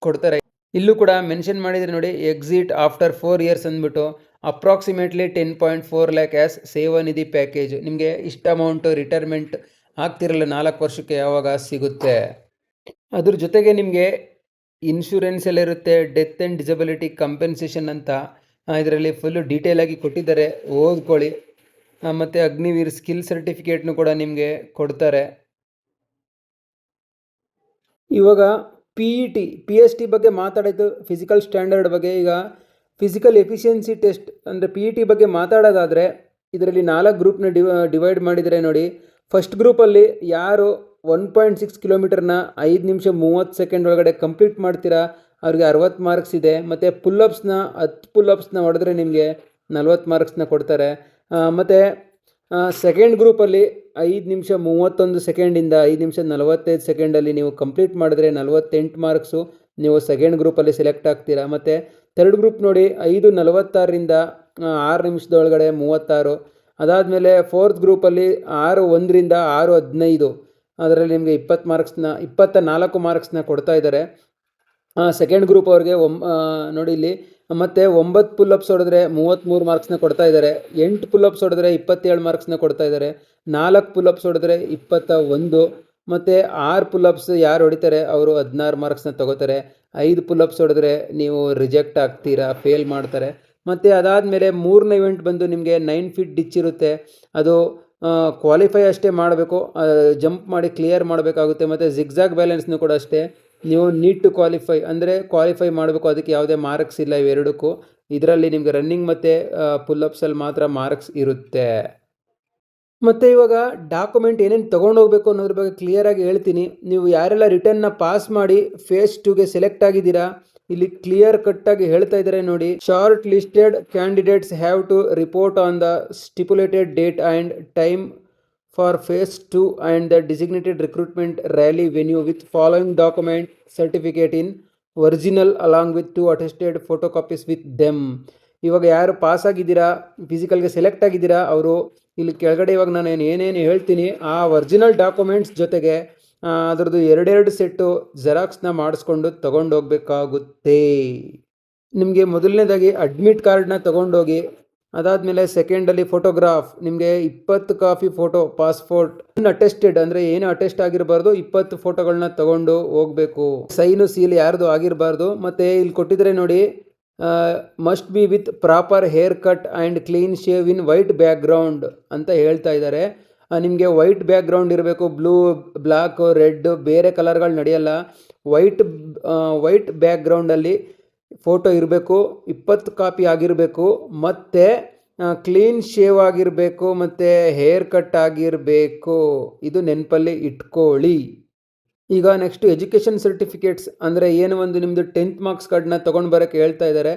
S1: ಕೊಡ್ತಾರೆ. ಇಲ್ಲೂ ಕೂಡ ಮೆನ್ಷನ್ ಮಾಡಿದರೆ ನೋಡಿ, ಎಕ್ಸಿಟ್ ಆಫ್ಟರ್ 4 ಇಯರ್ಸ್ ಅಂದ್ಬಿಟ್ಟು ಅಪ್ರಾಕ್ಸಿಮೇಟ್ಲಿ 10.4 lakh ಆ್ಯಸ್ ಸೇವಾನಿಧಿ ಪ್ಯಾಕೇಜ್. ನಿಮಗೆ ಇಷ್ಟು ಅಮೌಂಟು ರಿಟೈರ್ಮೆಂಟ್ ಆಗ್ತಿರಲ್ಲ 4 ವರ್ಷಕ್ಕೆ ಯಾವಾಗ ಸಿಗುತ್ತೆ. ಅದ್ರ ಜೊತೆಗೆ ನಿಮಗೆ ಇನ್ಶೂರೆನ್ಸ್ ಎಲ್ಲ ಇರುತ್ತೆ, ಡೆತ್ ಆ್ಯಂಡ್ ಡಿಸಬಿಲಿಟಿ ಕಂಪೆನ್ಸೇಷನ್ ಅಂತ. ಇದರಲ್ಲಿ ಫುಲ್ಲು ಡೀಟೇಲಾಗಿ ಕೊಟ್ಟಿದ್ದಾರೆ, ಓದ್ಕೊಳ್ಳಿ. ಮತ್ತು ಅಗ್ನಿವೀರ್ ಸ್ಕಿಲ್ ಸರ್ಟಿಫಿಕೇಟ್ನು ಕೂಡ ನಿಮಗೆ ಕೊಡ್ತಾರೆ. ಇವಾಗ PET ಬಗ್ಗೆ ಮಾತಾಡಿದ್ದು, ಫಿಸಿಕಲ್ ಸ್ಟ್ಯಾಂಡರ್ಡ್ ಬಗ್ಗೆ. ಈಗ ಫಿಸಿಕಲ್ ಎಫಿಷಿಯನ್ಸಿ ಟೆಸ್ಟ್ ಅಂದರೆ PET ಬಗ್ಗೆ ಮಾತಾಡೋದಾದರೆ, ಇದರಲ್ಲಿ 4 ಗ್ರೂಪ್ನ ಡಿವೈಡ್ ಮಾಡಿದರೆ ನೋಡಿ. ಫಸ್ಟ್ ಗ್ರೂಪಲ್ಲಿ ಯಾರು 1.6 ಕಿಲೋಮೀಟರ್ನ 5 ನಿಮಿಷ 30 ಸೆಕೆಂಡ್ ಒಳಗಡೆ ಕಂಪ್ಲೀಟ್ ಮಾಡ್ತೀರಾ, ಅವ್ರಿಗೆ 60 ಮಾರ್ಕ್ಸ್ ಇದೆ. ಮತ್ತು ಪುಲ್ಲಪ್ಸ್ನ 10 ಪುಲ್ಲಪ್ಸ್ನ ಹೊಡೆದ್ರೆ ನಿಮಗೆ 40 ಮಾರ್ಕ್ಸ್ನ ಕೊಡ್ತಾರೆ. ಮತ್ತು ಸೆಕೆಂಡ್ ಗ್ರೂಪಲ್ಲಿ 5 ನಿಮಿಷ 31 ಸೆಕೆಂಡಿಂದ 5 ನಿಮಿಷ 45 ಸೆಕೆಂಡಲ್ಲಿ ನೀವು ಕಂಪ್ಲೀಟ್ ಮಾಡಿದ್ರೆ 48 ಮಾರ್ಕ್ಸು, ನೀವು ಸೆಕೆಂಡ್ ಗ್ರೂಪಲ್ಲಿ ಸೆಲೆಕ್ಟ್ ಆಗ್ತೀರಾ. ಮತ್ತು ಥರ್ಡ್ ಗ್ರೂಪ್ ನೋಡಿ, 5:46ರಿಂದ 6 ನಿಮಿಷದೊಳಗಡೆ 36. ಅದಾದಮೇಲೆ ಫೋರ್ತ್ ಗ್ರೂಪಲ್ಲಿ 6:01ರಿಂದ 6:15, ಅದರಲ್ಲಿ ನಿಮಗೆ 24 ಮಾರ್ಕ್ಸ್ನ ಕೊಡ್ತಾ ಇದ್ದಾರೆ. ಸೆಕೆಂಡ್ ಗ್ರೂಪ್ ಅವ್ರಿಗೆ ನೋಡಿ ಇಲ್ಲಿ, ಮತ್ತು 9 ಪುಲ್ಲಪ್ಸ್ ಹೊಡೆದ್ರೆ 33 ಮಾರ್ಕ್ಸ್ನ ಕೊಡ್ತಾ ಇದ್ದಾರೆ. 8 ಪುಲ್ಲಪ್ಸ್ ಹೊಡೆದ್ರೆ 27 ಮಾರ್ಕ್ಸ್ನ ಕೊಡ್ತಾ ಇದ್ದಾರೆ. 4 ಪುಲ್ಲಪ್ಸ್ ಹೊಡೆದ್ರೆ 21, ಮತ್ತು 6 ಪುಲ್ಲಪ್ಸ್ ಯಾರು ಹೊಡಿತಾರೆ ಅವರು 16 ಮಾರ್ಕ್ಸ್ನ ತೊಗೋತಾರೆ. 5 ಪುಲ್ಲಪ್ಸ್ ಹೊಡೆದ್ರೆ ನೀವು ರಿಜೆಕ್ಟ್ ಆಗ್ತೀರಾ, ಫೇಲ್ ಮಾಡ್ತಾರೆ. ಮತ್ತು ಅದಾದಮೇಲೆ ಮೂರನೇ ಇವೆಂಟ್ ಬಂದು ನಿಮಗೆ 9 ಫೀಟ್ ಡಿಚ್ ಇರುತ್ತೆ. ಅದು ಕ್ವಾಲಿಫೈ ಅಷ್ಟೇ ಮಾಡಬೇಕು, ಜಂಪ್ ಮಾಡಿ ಕ್ಲಿಯರ್ ಮಾಡಬೇಕಾಗುತ್ತೆ. ಮತ್ತು ಜಿಗ್ಜಾಗ್ ಬ್ಯಾಲೆನ್ಸ್ನೂ ಕೂಡ ಅಷ್ಟೇ, ನೀವು ನೀಡ್ ಟು ಕ್ವಾಲಿಫೈ ಅಂದರೆ ಕ್ವಾಲಿಫೈ ಮಾಡಬೇಕು, ಅದಕ್ಕೆ ಯಾವುದೇ ಮಾರ್ಕ್ಸ್ ಇಲ್ಲ ಇವೆರಡಕ್ಕೂ. ಇದರಲ್ಲಿ ನಿಮಗೆ ರನ್ನಿಂಗ್ ಮತ್ತು ಪುಲ್ಲಪ್ಸಲ್ಲಿ ಮಾತ್ರ ಮಾರ್ಕ್ಸ್ ಇರುತ್ತೆ. ಮತ್ತು ಇವಾಗ ಡಾಕ್ಯುಮೆಂಟ್ ಏನೇನು ತೊಗೊಂಡೋಗ್ಬೇಕು ಅನ್ನೋದ್ರ ಬಗ್ಗೆ ಕ್ಲಿಯರಾಗಿ ಹೇಳ್ತೀನಿ. ನೀವು ಯಾರೆಲ್ಲ ರಿಟರ್ನ್ನ ಪಾಸ್ ಮಾಡಿ ಫೇಸ್ 2ಗೆ ಸೆಲೆಕ್ಟ್ ಆಗಿದ್ದೀರಾ, ಇಲ್ಲಿ ಕ್ಲಿಯರ್ ಕಟ್ಟಾಗಿ ಹೇಳ್ತಾ ಇದ್ದಾರೆ ನೋಡಿ. Shortlisted candidates have to report on the stipulated date and time for phase 2 and the designated recruitment rally venue with following document certificate in original along with 2 attested photo copies with them. ಇವಾಗ ಯಾರು ಪಾಸ್ ಆಗಿದ್ದೀರಾ, ಫಿಸಿಕಲ್ಗೆ ಸೆಲೆಕ್ಟ್ ಆಗಿದ್ದೀರಾ, ಅವರು ಇಲ್ಲಿ ಕೆಳಗಡೆ ಇವಾಗ ನಾನು ಏನೇನು ಹೇಳ್ತೀನಿ ಆ ಒರಿಜಿನಲ್ ಡಾಕ್ಯುಮೆಂಟ್ಸ್ ಜೊತೆಗೆ ಅದರದ್ದು 2 ಸೆಟ್ಟು ಜೆರಾಕ್ಸ್ನ ಮಾಡಿಸ್ಕೊಂಡು ತೊಗೊಂಡೋಗ್ಬೇಕಾಗುತ್ತೆ. ನಿಮಗೆ ಮೊದಲನೇದಾಗಿ ಅಡ್ಮಿಟ್ ಕಾರ್ಡ್ನ ತೊಗೊಂಡೋಗಿ, ಅದಾದಮೇಲೆ ಸೆಕೆಂಡಲ್ಲಿ ಫೋಟೋಗ್ರಾಫ್, ನಿಮಗೆ 20 ಕಾಪಿ ಫೋಟೋ ಪಾಸ್ಪೋರ್ಟ್ ಅಟೆಸ್ಟೆಡ್ ಅಂದರೆ ಏನು ಅಟೆಸ್ಟ್ ಆಗಿರಬಾರ್ದು, 20 ಫೋಟೋಗಳನ್ನ ತೊಗೊಂಡು ಹೋಗಬೇಕು. ಸೈನು ಸೀಲ್ ಯಾರ್ದು ಆಗಿರಬಾರ್ದು. ಮತ್ತು ಇಲ್ಲಿ ಕೊಟ್ಟಿದ್ರೆ ನೋಡಿ, must be with proper haircut and clean shave in white background ಅಂತ ಹೇಳ್ತಾ ಇದ್ದಾರೆ. ನಿಮಗೆ ವೈಟ್ ಬ್ಯಾಕ್ಗ್ರೌಂಡ್ ಇರಬೇಕು, ಬ್ಲೂ, ಬ್ಲ್ಯಾಕು, ರೆಡ್, ಬೇರೆ ಕಲರ್ಗಳು ನಡೆಯಲ್ಲ. ವೈಟ್ ಬ್ಯಾಕ್ಗ್ರೌಂಡಲ್ಲಿ ಫೋಟೋ ಇರಬೇಕು, 20 ಕಾಪಿ ಆಗಿರಬೇಕು. ಮತ್ತು
S2: ಕ್ಲೀನ್ ಶೇವ್ ಆಗಿರಬೇಕು ಮತ್ತು ಹೇರ್ ಕಟ್ ಆಗಿರಬೇಕು. ಇದು ನೆನಪಲ್ಲಿ ಇಟ್ಕೊಳ್ಳಿ. ಈಗ ನೆಕ್ಸ್ಟ್ ಎಜುಕೇಷನ್ ಸರ್ಟಿಫಿಕೇಟ್ಸ್ ಅಂದರೆ ಏನು, ಒಂದು ನಿಮ್ಮದು 10th ಮಾರ್ಕ್ಸ್ ಕಾರ್ಡ್ನ ತೊಗೊಂಡು ಬರೋಕ್ಕೆ ಹೇಳ್ತಾ ಇದ್ದಾರೆ.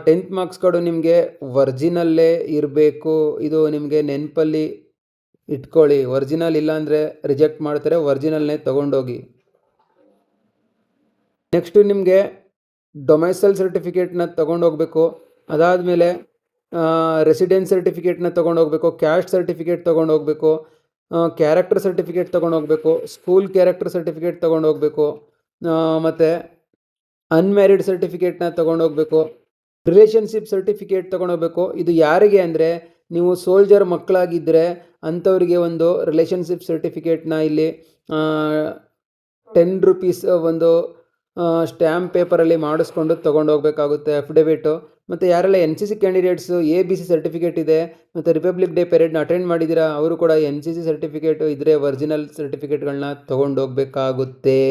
S2: 10th ಮಾರ್ಕ್ಸ್ ಕಾರ್ಡು ನಿಮಗೆ ಒರ್ಜಿನಲ್ಲೇ ಇರಬೇಕು. ಇದು ನಿಮಗೆ ನೆನಪಲ್ಲಿ ಇಟ್ಕೊಳ್ಳಿ. ಒರಿಜಿನಲ್ ಇಲ್ಲಾಂದರೆ ರಿಜೆಕ್ಟ್ ಮಾಡ್ತಾರೆ. ಒರಿಜಿನಲ್ನೇ ತೊಗೊಂಡೋಗಿ. ನೆಕ್ಸ್ಟು ನಿಮಗೆ ಡೊಮೈಸಲ್ ಸರ್ಟಿಫಿಕೇಟ್ನ ತೊಗೊಂಡೋಗ್ಬೇಕು. ಅದಾದಮೇಲೆ ರೆಸಿಡೆನ್ಸ್ ಸರ್ಟಿಫಿಕೇಟ್ನ ತೊಗೊಂಡೋಗ್ಬೇಕು. ಕ್ಯಾಸ್ಟ್ ಸರ್ಟಿಫಿಕೇಟ್ ತೊಗೊಂಡೋಗ್ಬೇಕು. ಕ್ಯಾರೆಕ್ಟರ್ ಸರ್ಟಿಫಿಕೇಟ್ ತೊಗೊಂಡೋಗ್ಬೇಕು. ಸ್ಕೂಲ್ ಕ್ಯಾರೆಕ್ಟರ್ ಸರ್ಟಿಫಿಕೇಟ್ ತೊಗೊಂಡೋಗ್ಬೇಕು. ಮತ್ತು ಅನ್ಮ್ಯಾರಿಡ್ ಸರ್ಟಿಫಿಕೇಟ್ನ ತೊಗೊಂಡೋಗ್ಬೇಕು. ರಿಲೇಷನ್ಶಿಪ್ ಸರ್ಟಿಫಿಕೇಟ್ ತೊಗೊಂಡೋಗ್ಬೇಕು. ಇದು ಯಾರಿಗೆ ಅಂದರೆ, ನೀವು ಸೋಲ್ಜರ್ ಮಕ್ಕಳಾಗಿದ್ದರೆ ಅಂಥವ್ರಿಗೆ ಒಂದು ರಿಲೇಷನ್ಶಿಪ್ ಸರ್ಟಿಫಿಕೇಟ್ನ ಇಲ್ಲಿ 10 ರೂಪೀಸ್ ಒಂದು ಸ್ಟ್ಯಾಂಪ್ ಪೇಪರಲ್ಲಿ ಮಾಡಿಸ್ಕೊಂಡು ತೊಗೊಂಡೋಗ್ಬೇಕಾಗುತ್ತೆ, ಅಫಿಡವಿಟು. ಮತ್ತು ಯಾರೆಲ್ಲ NCC ಕ್ಯಾಂಡಿಡೇಟ್ಸು ABC ಸರ್ಟಿಫಿಕೇಟ್ ಇದೆ ಮತ್ತು ರಿಪಬ್ಲಿಕ್ ಡೇ ಪೆರೇಡ್ನ ಅಟೆಂಡ್ ಮಾಡಿದ್ದೀರಾ, ಅವರು ಕೂಡ NCC ಸರ್ಟಿಫಿಕೇಟು ಇದ್ದರೆ ಒರಿಜಿನಲ್ ಸರ್ಟಿಫಿಕೇಟ್ಗಳನ್ನ ತೊಗೊಂಡೋಗ್ಬೇಕಾಗುತ್ತೆ.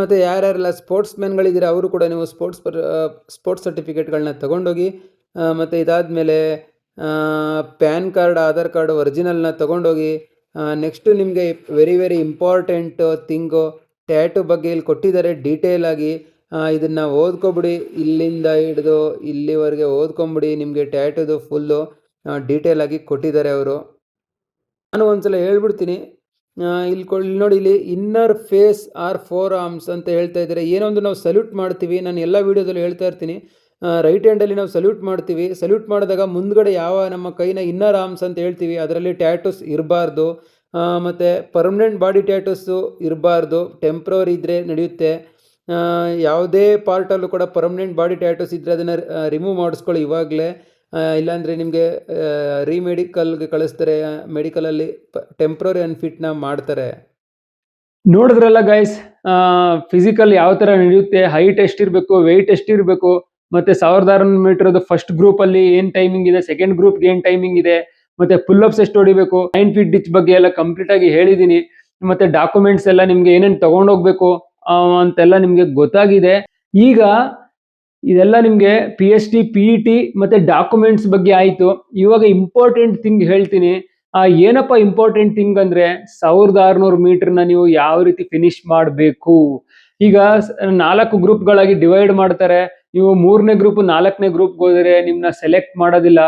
S2: ಮತ್ತು ಯಾರ್ಯಾರೆಲ್ಲ ಸ್ಪೋರ್ಟ್ಸ್ ಮ್ಯಾನ್ಗಳಿದ್ದೀರಾ ಅವರು ಕೂಡ ನೀವು ಸ್ಪೋರ್ಟ್ಸ್ ಸರ್ಟಿಫಿಕೇಟ್ಗಳನ್ನ ತೊಗೊಂಡೋಗಿ. ಮತ್ತು ಇದಾದಮೇಲೆ ಪ್ಯಾನ್ ಕಾರ್ಡ್, ಆಧಾರ್ ಕಾರ್ಡ್ ಒರಿಜಿನಲ್ನ ತೊಗೊಂಡೋಗಿ. ನೆಕ್ಸ್ಟು ನಿಮಗೆ ವೆರಿ ಇಂಪಾರ್ಟೆಂಟ್ ಥಿಂಗು, ಟ್ಯಾಟು ಬಗ್ಗೆ ಇಲ್ಲಿ ಕೊಟ್ಟಿದ್ದಾರೆ ಡೀಟೇಲ್ ಆಗಿ. ಇದನ್ನು ಓದ್ಕೊಬಿಡಿ, ಇಲ್ಲಿಂದ ಹಿಡಿದು ಇಲ್ಲಿವರೆಗೆ ಓದ್ಕೊಂಬಿಡಿ. ನಿಮಗೆ ಟ್ಯಾಟುದು ಫುಲ್ಲು ಡೀಟೇಲ್ ಆಗಿ ಕೊಟ್ಟಿದ್ದಾರೆ ಅವರು. ನಾನು ಒಂದ್ಸಲ ಹೇಳ್ಬಿಡ್ತೀನಿ. ಇಲ್ಲಿ ನೋಡಿ, ಇಲ್ಲಿ ಇನ್ನರ್ ಫೇಸ್ ಆರ್ 4 ಆರ್ಮ್ಸ್ ಅಂತ ಹೇಳ್ತಾ ಇದ್ದಾರೆ. ಏನೋ ಒಂದು ನಾವು ಸಲ್ಯೂಟ್ ಮಾಡ್ತೀವಿ, ನಾನು ಎಲ್ಲ ವೀಡಿಯೋದಲ್ಲೂ ಹೇಳ್ತಾ ಇರ್ತೀನಿ. ರೈಟ್ ಹ್ಯಾಂಡಲ್ಲಿ ನಾವು ಸಲ್ಯೂಟ್ ಮಾಡ್ತೀವಿ. ಸಲ್ಯೂಟ್ ಮಾಡಿದಾಗ ಮುಂದ್ಗಡೆ ಯಾವ ನಮ್ಮ ಕೈನ ಇನ್ನರ್ ಆರ್ಮ್ಸ್ ಅಂತ ಹೇಳ್ತೀವಿ, ಅದರಲ್ಲಿ ಟ್ಯಾಟೂಸ್ ಇರಬಾರ್ದು. ಮತ್ತು ಪರ್ಮನೆಂಟ್ ಬಾಡಿ ಟ್ಯಾಟೂಸು ಇರಬಾರ್ದು. ಟೆಂಪ್ರವರಿ ಇದ್ದರೆ ನಡೆಯುತ್ತೆ. ಯಾವುದೇ ಪಾರ್ಟಲ್ಲೂ ಕೂಡ ಪರ್ಮನೆಂಟ್ ಬಾಡಿ ಟ್ಯಾಟೂಸ್ ಇದ್ದರೆ ಅದನ್ನು ರಿಮೂವ್ ಮಾಡಿಸ್ಕೊಳ್ಳಿ ಇವಾಗಲೇ. ಇಲ್ಲಾಂದರೆ ನಿಮಗೆ ಮೆಡಿಕಲ್ಗೆ ಕಳಿಸ್ತಾರೆ. ಮೆಡಿಕಲಲ್ಲಿ ಟೆಂಪ್ರವರಿ ಅನ್ಫಿಟ್ನ ಮಾಡ್ತಾರೆ.
S1: ನೋಡಿದ್ರಲ್ಲ ಗೈಸ್, ಫಿಸಿಕಲ್ ಯಾವ ಥರ ನಡೆಯುತ್ತೆ, ಹೈಟ್ ಎಷ್ಟಿರಬೇಕು, ವೆಯ್ಟ್ ಎಷ್ಟಿರಬೇಕು, ಮತ್ತು 1600 ಮೀಟರ್ದು ಫಸ್ಟ್ ಗ್ರೂಪಲ್ಲಿ ಏನು ಟೈಮಿಂಗ್ ಇದೆ, ಸೆಕೆಂಡ್ ಗ್ರೂಪ್ಗೆ ಏನು ಟೈಮಿಂಗ್ ಇದೆ, ಮತ್ತು ಪುಲ್-ಅಪ್ಸ್ ಎಷ್ಟು ಹೊಡಿಬೇಕು, 9 ಫೀಟ್ ಡಿಚ್ ಬಗ್ಗೆ ಎಲ್ಲ ಕಂಪ್ಲೀಟಾಗಿ ಹೇಳಿದ್ದೀನಿ. ಮತ್ತು ಡಾಕ್ಯುಮೆಂಟ್ಸ್ ಎಲ್ಲ ನಿಮಗೆ ಏನೇನು ತೊಗೊಂಡೋಗ್ಬೇಕು ಅಂತೆಲ್ಲ ನಿಮಗೆ ಗೊತ್ತಾಗಿದೆ. ಈಗ ಇದೆಲ್ಲ ನಿಮಗೆ PST PET ಮತ್ತು ಡಾಕ್ಯುಮೆಂಟ್ಸ್ ಬಗ್ಗೆ ಆಯಿತು. ಇವಾಗ ಇಂಪಾರ್ಟೆಂಟ್ ಥಿಂಗ್ ಹೇಳ್ತೀನಿ. ಏನಪ್ಪ ಇಂಪಾರ್ಟೆಂಟ್ ಥಿಂಗ್ ಅಂದರೆ, 1600 ಮೀಟರ್ನ ನೀವು ಯಾವ ರೀತಿ ಫಿನಿಶ್ ಮಾಡಬೇಕು. ಈಗ 4 ಗ್ರೂಪ್ಗಳಾಗಿ ಡಿವೈಡ್ ಮಾಡ್ತಾರೆ. ನೀವು 3ನೇ ಗ್ರೂಪ್ 4ನೇ ಗ್ರೂಪ್ಗೆ ಹೋದರೆ ನಿಮ್ಮನ್ನ ಸೆಲೆಕ್ಟ್ ಮಾಡೋದಿಲ್ಲ.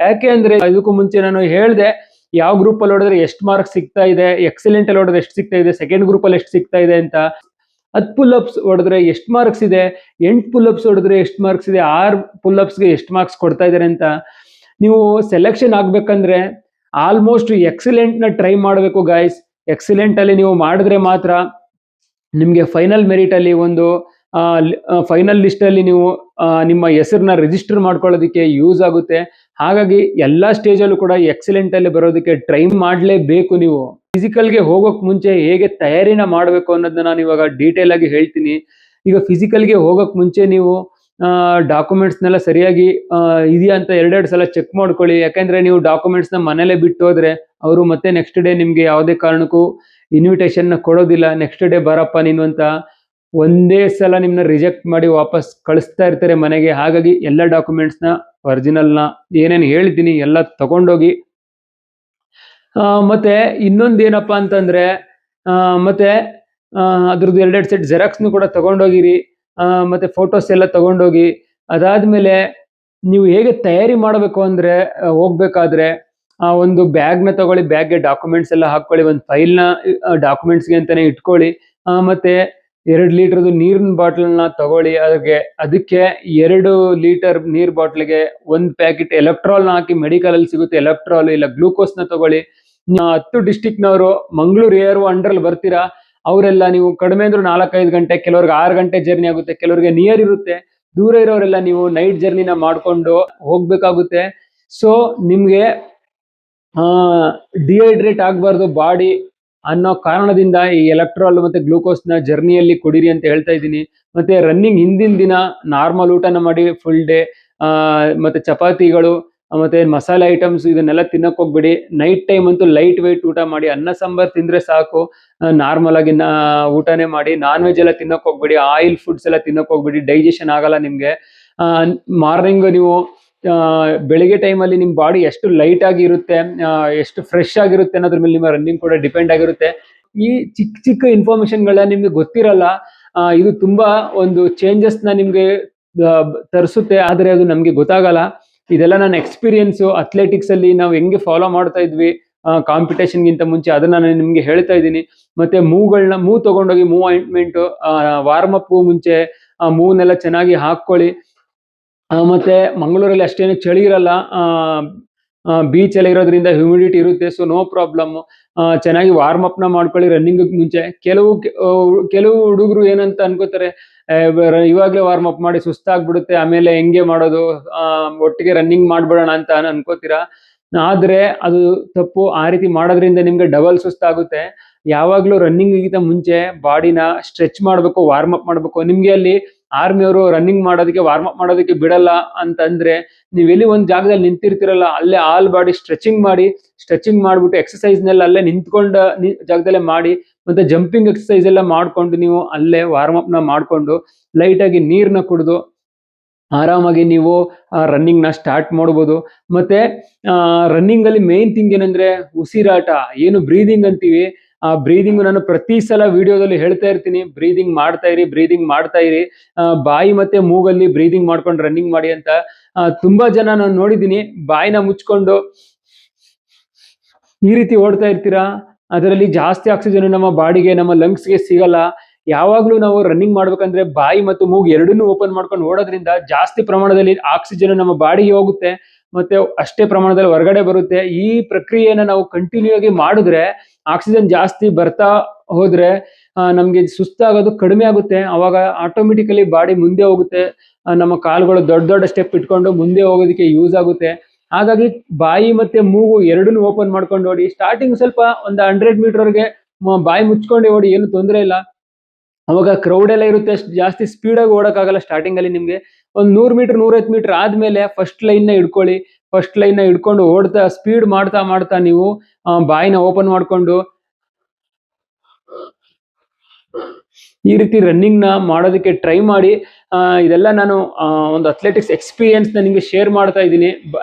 S1: ಯಾಕೆ ಅಂದರೆ, ಇದಕ್ಕೂ ಮುಂಚೆ ನಾನು ಹೇಳಿದೆ ಯಾವ ಗ್ರೂಪಲ್ಲಿ ಹೊಡೆದ್ರೆ ಎಷ್ಟು ಮಾರ್ಕ್ಸ್ ಸಿಗ್ತಾ ಇದೆ, ಎಕ್ಸಲೆಂಟಲ್ಲಿ ಹೊಡೆದ್ರೆ ಎಷ್ಟು ಸಿಗ್ತಾ ಇದೆ, ಸೆಕೆಂಡ್ ಗ್ರೂಪಲ್ಲಿ ಎಷ್ಟು ಸಿಗ್ತಾ ಇದೆ ಅಂತ. 10 ಪುಲ್-ಅಪ್ಸ್ ಹೊಡೆದ್ರೆ ಎಷ್ಟು ಮಾರ್ಕ್ಸ್ ಇದೆ, 8 ಪುಲ್-ಅಪ್ಸ್ ಹೊಡೆದ್ರೆ ಎಷ್ಟು ಮಾರ್ಕ್ಸ್ ಇದೆ, 6 ಪುಲ್-ಅಪ್ಸ್ಗೆ ಎಷ್ಟು ಮಾರ್ಕ್ಸ್ ಕೊಡ್ತಾ ಇದ್ದಾರೆ ಅಂತ. ನೀವು ಸೆಲೆಕ್ಷನ್ ಆಗಬೇಕಂದ್ರೆ ಆಲ್ಮೋಸ್ಟ್ ಎಕ್ಸಲೆಂಟ್ನ ಟ್ರೈ ಮಾಡಬೇಕು ಗಾಯ್ಸ್. ಎಕ್ಸಲೆಂಟಲ್ಲಿ ನೀವು ಮಾಡಿದ್ರೆ ಮಾತ್ರ ನಿಮಗೆ ಫೈನಲ್ ಮೆರಿಟಲ್ಲಿ ಒಂದು ಫೈನಲ್ ಲಿಸ್ಟಲ್ಲಿ ನೀವು ನಿಮ್ಮ ಹೆಸರನ್ನ ರಿಜಿಸ್ಟರ್ ಮಾಡ್ಕೊಳ್ಳೋದಕ್ಕೆ ಯೂಸ್ ಆಗುತ್ತೆ. ಹಾಗಾಗಿ ಎಲ್ಲ ಸ್ಟೇಜಲ್ಲೂ ಕೂಡ ಎಕ್ಸಲೆಂಟಲ್ಲಿ ಬರೋದಕ್ಕೆ ಟ್ರೈ ಮಾಡಲೇಬೇಕು. ನೀವು ಫಿಸಿಕಲ್ಗೆ ಹೋಗೋಕೆ ಮುಂಚೆ ಹೇಗೆ ತಯಾರಿನ ಮಾಡಬೇಕು ಅನ್ನೋದನ್ನ ನಾನು ಇವಾಗ ಡೀಟೇಲ್ ಆಗಿ ಹೇಳ್ತೀನಿ. ಈಗ ಫಿಸಿಕಲ್ಗೆ ಹೋಗೋಕೆ ಮುಂಚೆ ನೀವು ಡಾಕ್ಯುಮೆಂಟ್ಸ್ನೆಲ್ಲ ಸರಿಯಾಗಿ ಇದೆಯಾ ಅಂತ 2 ಸಲ ಚೆಕ್ ಮಾಡ್ಕೊಳ್ಳಿ. ಯಾಕೆಂದರೆ ನೀವು ಡಾಕ್ಯುಮೆಂಟ್ಸ್ನ ಮನೇಲೇ ಬಿಟ್ಟು ಹೋದರೆ ಅವರು ಮತ್ತೆ ನೆಕ್ಸ್ಟ್ ಡೇ ನಿಮಗೆ ಯಾವುದೇ ಕಾರಣಕ್ಕೂ ಇನ್ವಿಟೇಷನ್ನ ಕೊಡೋದಿಲ್ಲ. ನೆಕ್ಸ್ಟ್ ಡೇ ಬರಪ್ಪ ನೀನು ಅಂತ ಒಂದೇ ಸಲ ನಿಮ್ಮನ್ನ ರಿಜೆಕ್ಟ್ ಮಾಡಿ ವಾಪಸ್ ಕಳಿಸ್ತಾ ಇರ್ತಾರೆ ಮನೆಗೆ. ಹಾಗಾಗಿ ಎಲ್ಲ ಡಾಕ್ಯುಮೆಂಟ್ಸ್ನ ಒರಿಜಿನಲ್ನ ಏನೇನು ಹೇಳಿದ್ದೀನಿ ಎಲ್ಲ ತಗೊಂಡೋಗಿ. ಮತ್ತೆ ಇನ್ನೊಂದು ಏನಪ್ಪ ಅಂತಂದರೆ, ಮತ್ತೆ ಅದ್ರದ್ದು 2 ಸೆಟ್ ಜೆರಾಕ್ಸ್ನು ಕೂಡ ತಗೊಂಡೋಗಿರಿ. ಮತ್ತು ಫೋಟೋಸ್ ಎಲ್ಲ ತಗೊಂಡೋಗಿ. ಅದಾದಮೇಲೆ ನೀವು ಹೇಗೆ ತಯಾರಿ ಮಾಡಬೇಕು ಅಂದರೆ, ಹೋಗ್ಬೇಕಾದ್ರೆ ಒಂದು ಬ್ಯಾಗ್ನ ತಗೊಳ್ಳಿ. ಬ್ಯಾಗ್ಗೆ ಡಾಕ್ಯುಮೆಂಟ್ಸ್ ಎಲ್ಲ ಹಾಕ್ಕೊಳ್ಳಿ. ಒಂದು ಫೈಲ್ನ ಡಾಕ್ಯುಮೆಂಟ್ಸ್ಗೆ ಅಂತಲೇ ಇಟ್ಕೊಳ್ಳಿ. ಮತ್ತು 2 ಲೀಟ್ರದ್ದು ನೀರಿನ ಬಾಟ್ಲನ್ನ ತಗೊಳ್ಳಿ. ಅದಕ್ಕೆ 2 ಲೀಟರ್ ನೀರು ಬಾಟ್ಲಿಗೆ 1 ಪ್ಯಾಕೆಟ್ ಎಲೆಕ್ಟ್ರಾಲ್ನ ಹಾಕಿ. ಮೆಡಿಕಲಲ್ಲಿ ಸಿಗುತ್ತೆ ಎಲೆಕ್ಟ್ರಾಲ್, ಇಲ್ಲ ಗ್ಲೂಕೋಸ್ನ ತಗೊಳ್ಳಿ. 10 ಡಿಸ್ಟಿಕ್ನವರು ಮಂಗಳೂರು ARO ಅಂಡರಲ್ಲಿ ಬರ್ತೀರಾ, ಅವರೆಲ್ಲ ನೀವು ಕಡಿಮೆ ಅಂದ್ರೂ 4-5 ಗಂಟೆ, ಕೆಲವ್ರಿಗೆ 6 ಗಂಟೆ ಜರ್ನಿ ಆಗುತ್ತೆ, ಕೆಲವ್ರಿಗೆ ನಿಯರ್ ಇರುತ್ತೆ. ದೂರ ಇರೋರೆಲ್ಲ ನೀವು ನೈಟ್ ಜರ್ನಿನ ಮಾಡಿಕೊಂಡು ಹೋಗ್ಬೇಕಾಗುತ್ತೆ. ಸೊ ನಿಮಗೆ ಡಿಹೈಡ್ರೇಟ್ ಆಗಬಾರ್ದು ಬಾಡಿ ಅನ್ನೋ ಕಾರಣದಿಂದ ಈ ಎಲೆಕ್ಟ್ರಾಲ್ ಮತ್ತು ಗ್ಲೂಕೋಸ್ನ ಜರ್ನಿಯಲ್ಲಿ ಕುಡೀರಿ ಅಂತ ಹೇಳ್ತಾ ಇದ್ದೀನಿ. ಮತ್ತು ರನ್ನಿಂಗ್ ಹಿಂದಿನ ದಿನ ನಾರ್ಮಲ್ ಊಟನ ಮಾಡಿ ಫುಲ್ ಡೇ. ಮತ್ತು ಚಪಾತಿಗಳು ಮತ್ತು ಮಸಾಲೆ ಐಟಮ್ಸ್ ಇದನ್ನೆಲ್ಲ ತಿನ್ನಕ್ಕೆ ಹೋಗ್ಬೇಡಿ. ನೈಟ್ ಟೈಮ್ ಅಂತೂ ಲೈಟ್ ವೆಯ್ಟ್ ಊಟ ಮಾಡಿ. ಅನ್ನ ಸಾಂಬಾರು ತಿಂದರೆ ಸಾಕು. ನಾರ್ಮಲ್ ಆಗಿ ಊಟನೇ ಮಾಡಿ. ನಾನ್ ವೆಜ್ ಎಲ್ಲ ತಿನ್ನಕ್ಕೆ ಹೋಗ್ಬೇಡಿ. ಆಯಿಲ್ ಫುಡ್ಸ್ ಎಲ್ಲ ತಿನ್ನಕ್ಕೆ ಹೋಗ್ಬೇಡಿ, ಡೈಜೆಷನ್ ಆಗಲ್ಲ ನಿಮಗೆ. ಮಾರ್ನಿಂಗ್ ನೀವು ಬೆಳಿಗ್ಗೆ ಟೈಮಲ್ಲಿ ನಿಮ್ಮ ಬಾಡಿ ಎಷ್ಟು ಲೈಟ್ ಆಗಿರುತ್ತೆ, ಎಷ್ಟು ಫ್ರೆಶ್ ಆಗಿರುತ್ತೆ ಅನ್ನೋದ್ರ ಮೇಲೆ ನಿಮ್ಮ ರನ್ನಿಂಗ್ ಕೂಡ ಡಿಪೆಂಡ್ ಆಗಿರುತ್ತೆ. ಈ ಚಿಕ್ಕ ಚಿಕ್ಕ ಇನ್ಫಾರ್ಮೇಶನ್ಗಳನ್ನ ನಿಮ್ಗೆ ಗೊತ್ತಿರಲ್ಲ. ಇದು ತುಂಬಾ ಒಂದು ಚೇಂಜಸ್ನ ನಿಮ್ಗೆ ತರಿಸುತ್ತೆ, ಆದರೆ ಅದು ನಮ್ಗೆ ಗೊತ್ತಾಗಲ್ಲ. ಇದೆಲ್ಲ ನನ್ನ ಎಕ್ಸ್ಪೀರಿಯನ್ಸು. ಅಥ್ಲೆಟಿಕ್ಸ್ ಅಲ್ಲಿ ನಾವು ಹೆಂಗೆ ಫಾಲೋ ಮಾಡ್ತಾ ಇದ್ವಿ ಕಾಂಪಿಟೇಷನ್ಗಿಂತ ಮುಂಚೆ, ಅದನ್ನ ನಾನು ನಿಮ್ಗೆ ಹೇಳ್ತಾ ಇದ್ದೀನಿ. ಮತ್ತೆ ಮೂವ್ ತಗೊಂಡೋಗಿ ಮೂವ್ ಆಯಿಂಟ್ಮೆಂಟ್ ವಾರ್ಮ್ ಅಪ್ ಮುಂಚೆ ಮೂವ್ನೆಲ್ಲ ಚೆನ್ನಾಗಿ ಹಾಕೊಳ್ಳಿ. ಮತ್ತೆ ಮಂಗಳೂರಲ್ಲಿ ಅಷ್ಟೇನು ಚಳಿ ಇರಲ್ಲ, ಬೀಚ್ ಎಲ್ಲ ಇರೋದ್ರಿಂದ ಹ್ಯೂಮಿಡಿಟಿ ಇರುತ್ತೆ, ಸೊ ನೋ ಪ್ರಾಬ್ಲಮ್. ಚೆನ್ನಾಗಿ ವಾರ್ಮ್ ಅಪ್ನ ಮಾಡ್ಕೊಳ್ಳಿ ರನ್ನಿಂಗ್ ಮುಂಚೆ. ಕೆಲವು ಹುಡುಗರು ಏನಂತ ಅನ್ಕೋತಾರೆ, ಇವಾಗಲೇ ವಾರ್ಮ್ ಅಪ್ ಮಾಡಿ ಸುಸ್ತಾಗ್ಬಿಡುತ್ತೆ, ಆಮೇಲೆ ಹೆಂಗೆ ಮಾಡೋದು, ಒಟ್ಟಿಗೆ ರನ್ನಿಂಗ್ ಮಾಡ್ಬಿಡೋಣ ಅಂತ ಅನ್ಕೋತೀರಾ. ಆದ್ರೆ ಅದು ತಪ್ಪು. ಆ ರೀತಿ ಮಾಡೋದ್ರಿಂದ ನಿಮ್ಗೆ ಡಬಲ್ ಸುಸ್ತಾಗುತ್ತೆ. ಯಾವಾಗ್ಲೂ ರನ್ನಿಂಗ್ಗಿಂತ ಮುಂಚೆ ಬಾಡಿನ ಸ್ಟ್ರೆಚ್ ಮಾಡಬೇಕು, ವಾರ್ಮ್ ಅಪ್ ಮಾಡಬೇಕು. ನಿಮ್ಗೆ ಅಲ್ಲಿ ಆರ್ಮಿಯವರು ರನ್ನಿಂಗ್ ಮಾಡೋದಕ್ಕೆ ವಾರ್ಮ್ ಅಪ್ ಮಾಡೋದಕ್ಕೆ ಬಿಡಲ್ಲ ಅಂತಂದ್ರೆ, ನೀವೆಲ್ಲಿ ಒಂದ್ ಜಾಗದಲ್ಲಿ ನಿಂತಿರ್ತಿರಲ್ಲ ಅಲ್ಲೇ ಆಲ್ ಬಾಡಿ ಸ್ಟ್ರೆಚಿಂಗ್ ಮಾಡ್ಬಿಟ್ಟು ಎಕ್ಸಸೈಸ್ನೆಲ್ಲ ಅಲ್ಲೇ ನಿಂತ್ಕೊಂಡ ಜಾಗದಲ್ಲೇ ಮಾಡಿ, ಮತ್ತೆ ಜಂಪಿಂಗ್ ಎಕ್ಸಸೈಸ್ ಎಲ್ಲ ಮಾಡ್ಕೊಂಡು ನೀವು ಅಲ್ಲೇ ವಾರ್ಮ್ ಅಪ್ ನ ಮಾಡ್ಕೊಂಡು ಲೈಟ್ ಆಗಿ ನೀರ್ನ ಕುಡಿದು ಆರಾಮಾಗಿ ನೀವು ರನ್ನಿಂಗ್ ನ ಸ್ಟಾರ್ಟ್ ಮಾಡ್ಬೋದು. ಮತ್ತೆ ರನ್ನಿಂಗ್ ಅಲ್ಲಿ ಮೇನ್ ಥಿಂಗ್ ಏನಂದ್ರೆ ಉಸಿರಾಟ, ಏನು ಬ್ರೀದಿಂಗ್ ಅಂತೀವಿ. ಆ ಬ್ರೀದಿಂಗ್ ನಾನು ಪ್ರತಿ ಸಲ ವಿಡಿಯೋದಲ್ಲಿ ಹೇಳ್ತಾ ಇರ್ತೀನಿ, ಬ್ರೀದಿಂಗ್ ಮಾಡ್ತಾ ಇರಿ. ಬಾಯಿ ಮತ್ತೆ ಮೂಗಲ್ಲಿ ಬ್ರೀದಿಂಗ್ ಮಾಡ್ಕೊಂಡು ರನ್ನಿಂಗ್ ಮಾಡಿ ಅಂತ. ತುಂಬಾ ಜನ ನಾನು ನೋಡಿದ್ದೀನಿ, ಬಾಯಿನ ಮುಚ್ಕೊಂಡು ಈ ರೀತಿ ಓಡ್ತಾ ಇರ್ತೀರಾ. ಅದರಲ್ಲಿ ಜಾಸ್ತಿ ಆಕ್ಸಿಜನ್ ನಮ್ಮ ಬಾಡಿಗೆ, ನಮ್ಮ ಲಂಗ್ಸ್ಗೆ ಸಿಗಲ್ಲ. ಯಾವಾಗ್ಲೂ ನಾವು ರನ್ನಿಂಗ್ ಮಾಡ್ಬೇಕಂದ್ರೆ ಬಾಯಿ ಮತ್ತು ಮೂಗು ಎರಡನ್ನೂ ಓಪನ್ ಮಾಡ್ಕೊಂಡು ಓಡೋದ್ರಿಂದ ಜಾಸ್ತಿ ಪ್ರಮಾಣದಲ್ಲಿ ಆಕ್ಸಿಜನ್ ನಮ್ಮ ಬಾಡಿಗೆ ಹೋಗುತ್ತೆ, ಮತ್ತೆ ಅಷ್ಟೇ ಪ್ರಮಾಣದಲ್ಲಿ ಹೊರಗಡೆ ಬರುತ್ತೆ. ಈ ಪ್ರಕ್ರಿಯೆನ ನಾವು ಕಂಟಿನ್ಯೂ ಆಗಿ ಮಾಡಿದ್ರೆ, ಆಕ್ಸಿಜನ್ ಜಾಸ್ತಿ ಬರ್ತಾ ಹೋದ್ರೆ ನಮ್ಗೆ ಸುಸ್ತಾಗೋದು ಕಡಿಮೆ ಆಗುತ್ತೆ. ಅವಾಗ ಆಟೋಮೆಟಿಕಲಿ ಬಾಡಿ ಮುಂದೆ ಹೋಗುತ್ತೆ. ನಮ್ಮ ಕಾಲುಗಳು ದೊಡ್ಡ ದೊಡ್ಡ ಸ್ಟೆಪ್ ಇಟ್ಕೊಂಡು ಮುಂದೆ ಹೋಗೋದಕ್ಕೆ ಯೂಸ್ ಆಗುತ್ತೆ. ಹಾಗಾಗಿ ಬಾಯಿ ಮತ್ತೆ ಮೂಗು ಎರಡನ್ನೂ ಓಪನ್ ಮಾಡ್ಕೊಂಡು ಓಡಿ. ಸ್ಟಾರ್ಟಿಂಗ್ ಸ್ವಲ್ಪ ಒಂದು 100 ಮೀಟರ್ಗೆ ಬಾಯಿ ಮುಚ್ಕೊಂಡೆ ಓಡಿ, ಏನು ತೊಂದರೆ ಇಲ್ಲ. ಅವಾಗ ಕ್ರೌಡ್ ಎಲ್ಲ ಇರುತ್ತೆ, ಅಷ್ಟು ಜಾಸ್ತಿ ಸ್ಪೀಡ್ ಆಗಿ ಓಡಕ್ಕಾಗಲ್ಲ ಸ್ಟಾರ್ಟಿಂಗ್ ಅಲ್ಲಿ ನಿಮ್ಗೆ. ಒಂದು 100 ಮೀಟರ್ 150 ಮೀಟರ್ ಆದ್ಮೇಲೆ ಫಸ್ಟ್ ಲೈನ್ ನ ಹಿಡ್ಕೊಳ್ಳಿ. ಫಸ್ಟ್ ಲೈನ್ ನ ಹಿಡ್ಕೊಂಡು ಓಡ್ತಾ ಸ್ಪೀಡ್ ಮಾಡ್ತಾ ನೀವು ಬಾಯಿನ ಓಪನ್ ಮಾಡ್ಕೊಂಡು ಈ ರೀತಿ ರನ್ನಿಂಗ್ ನ ಮಾಡೋದಕ್ಕೆ ಟ್ರೈ ಮಾಡಿ. ಇದೆಲ್ಲ ನಾನು ಒಂದು ಅಥ್ಲೆಟಿಕ್ಸ್ ಎಕ್ಸ್ಪೀರಿಯನ್ಸ್ ನ ನಿಮ್ಗೆ ಶೇರ್ ಮಾಡ್ತಾ ಇದ್ದೀನಿ.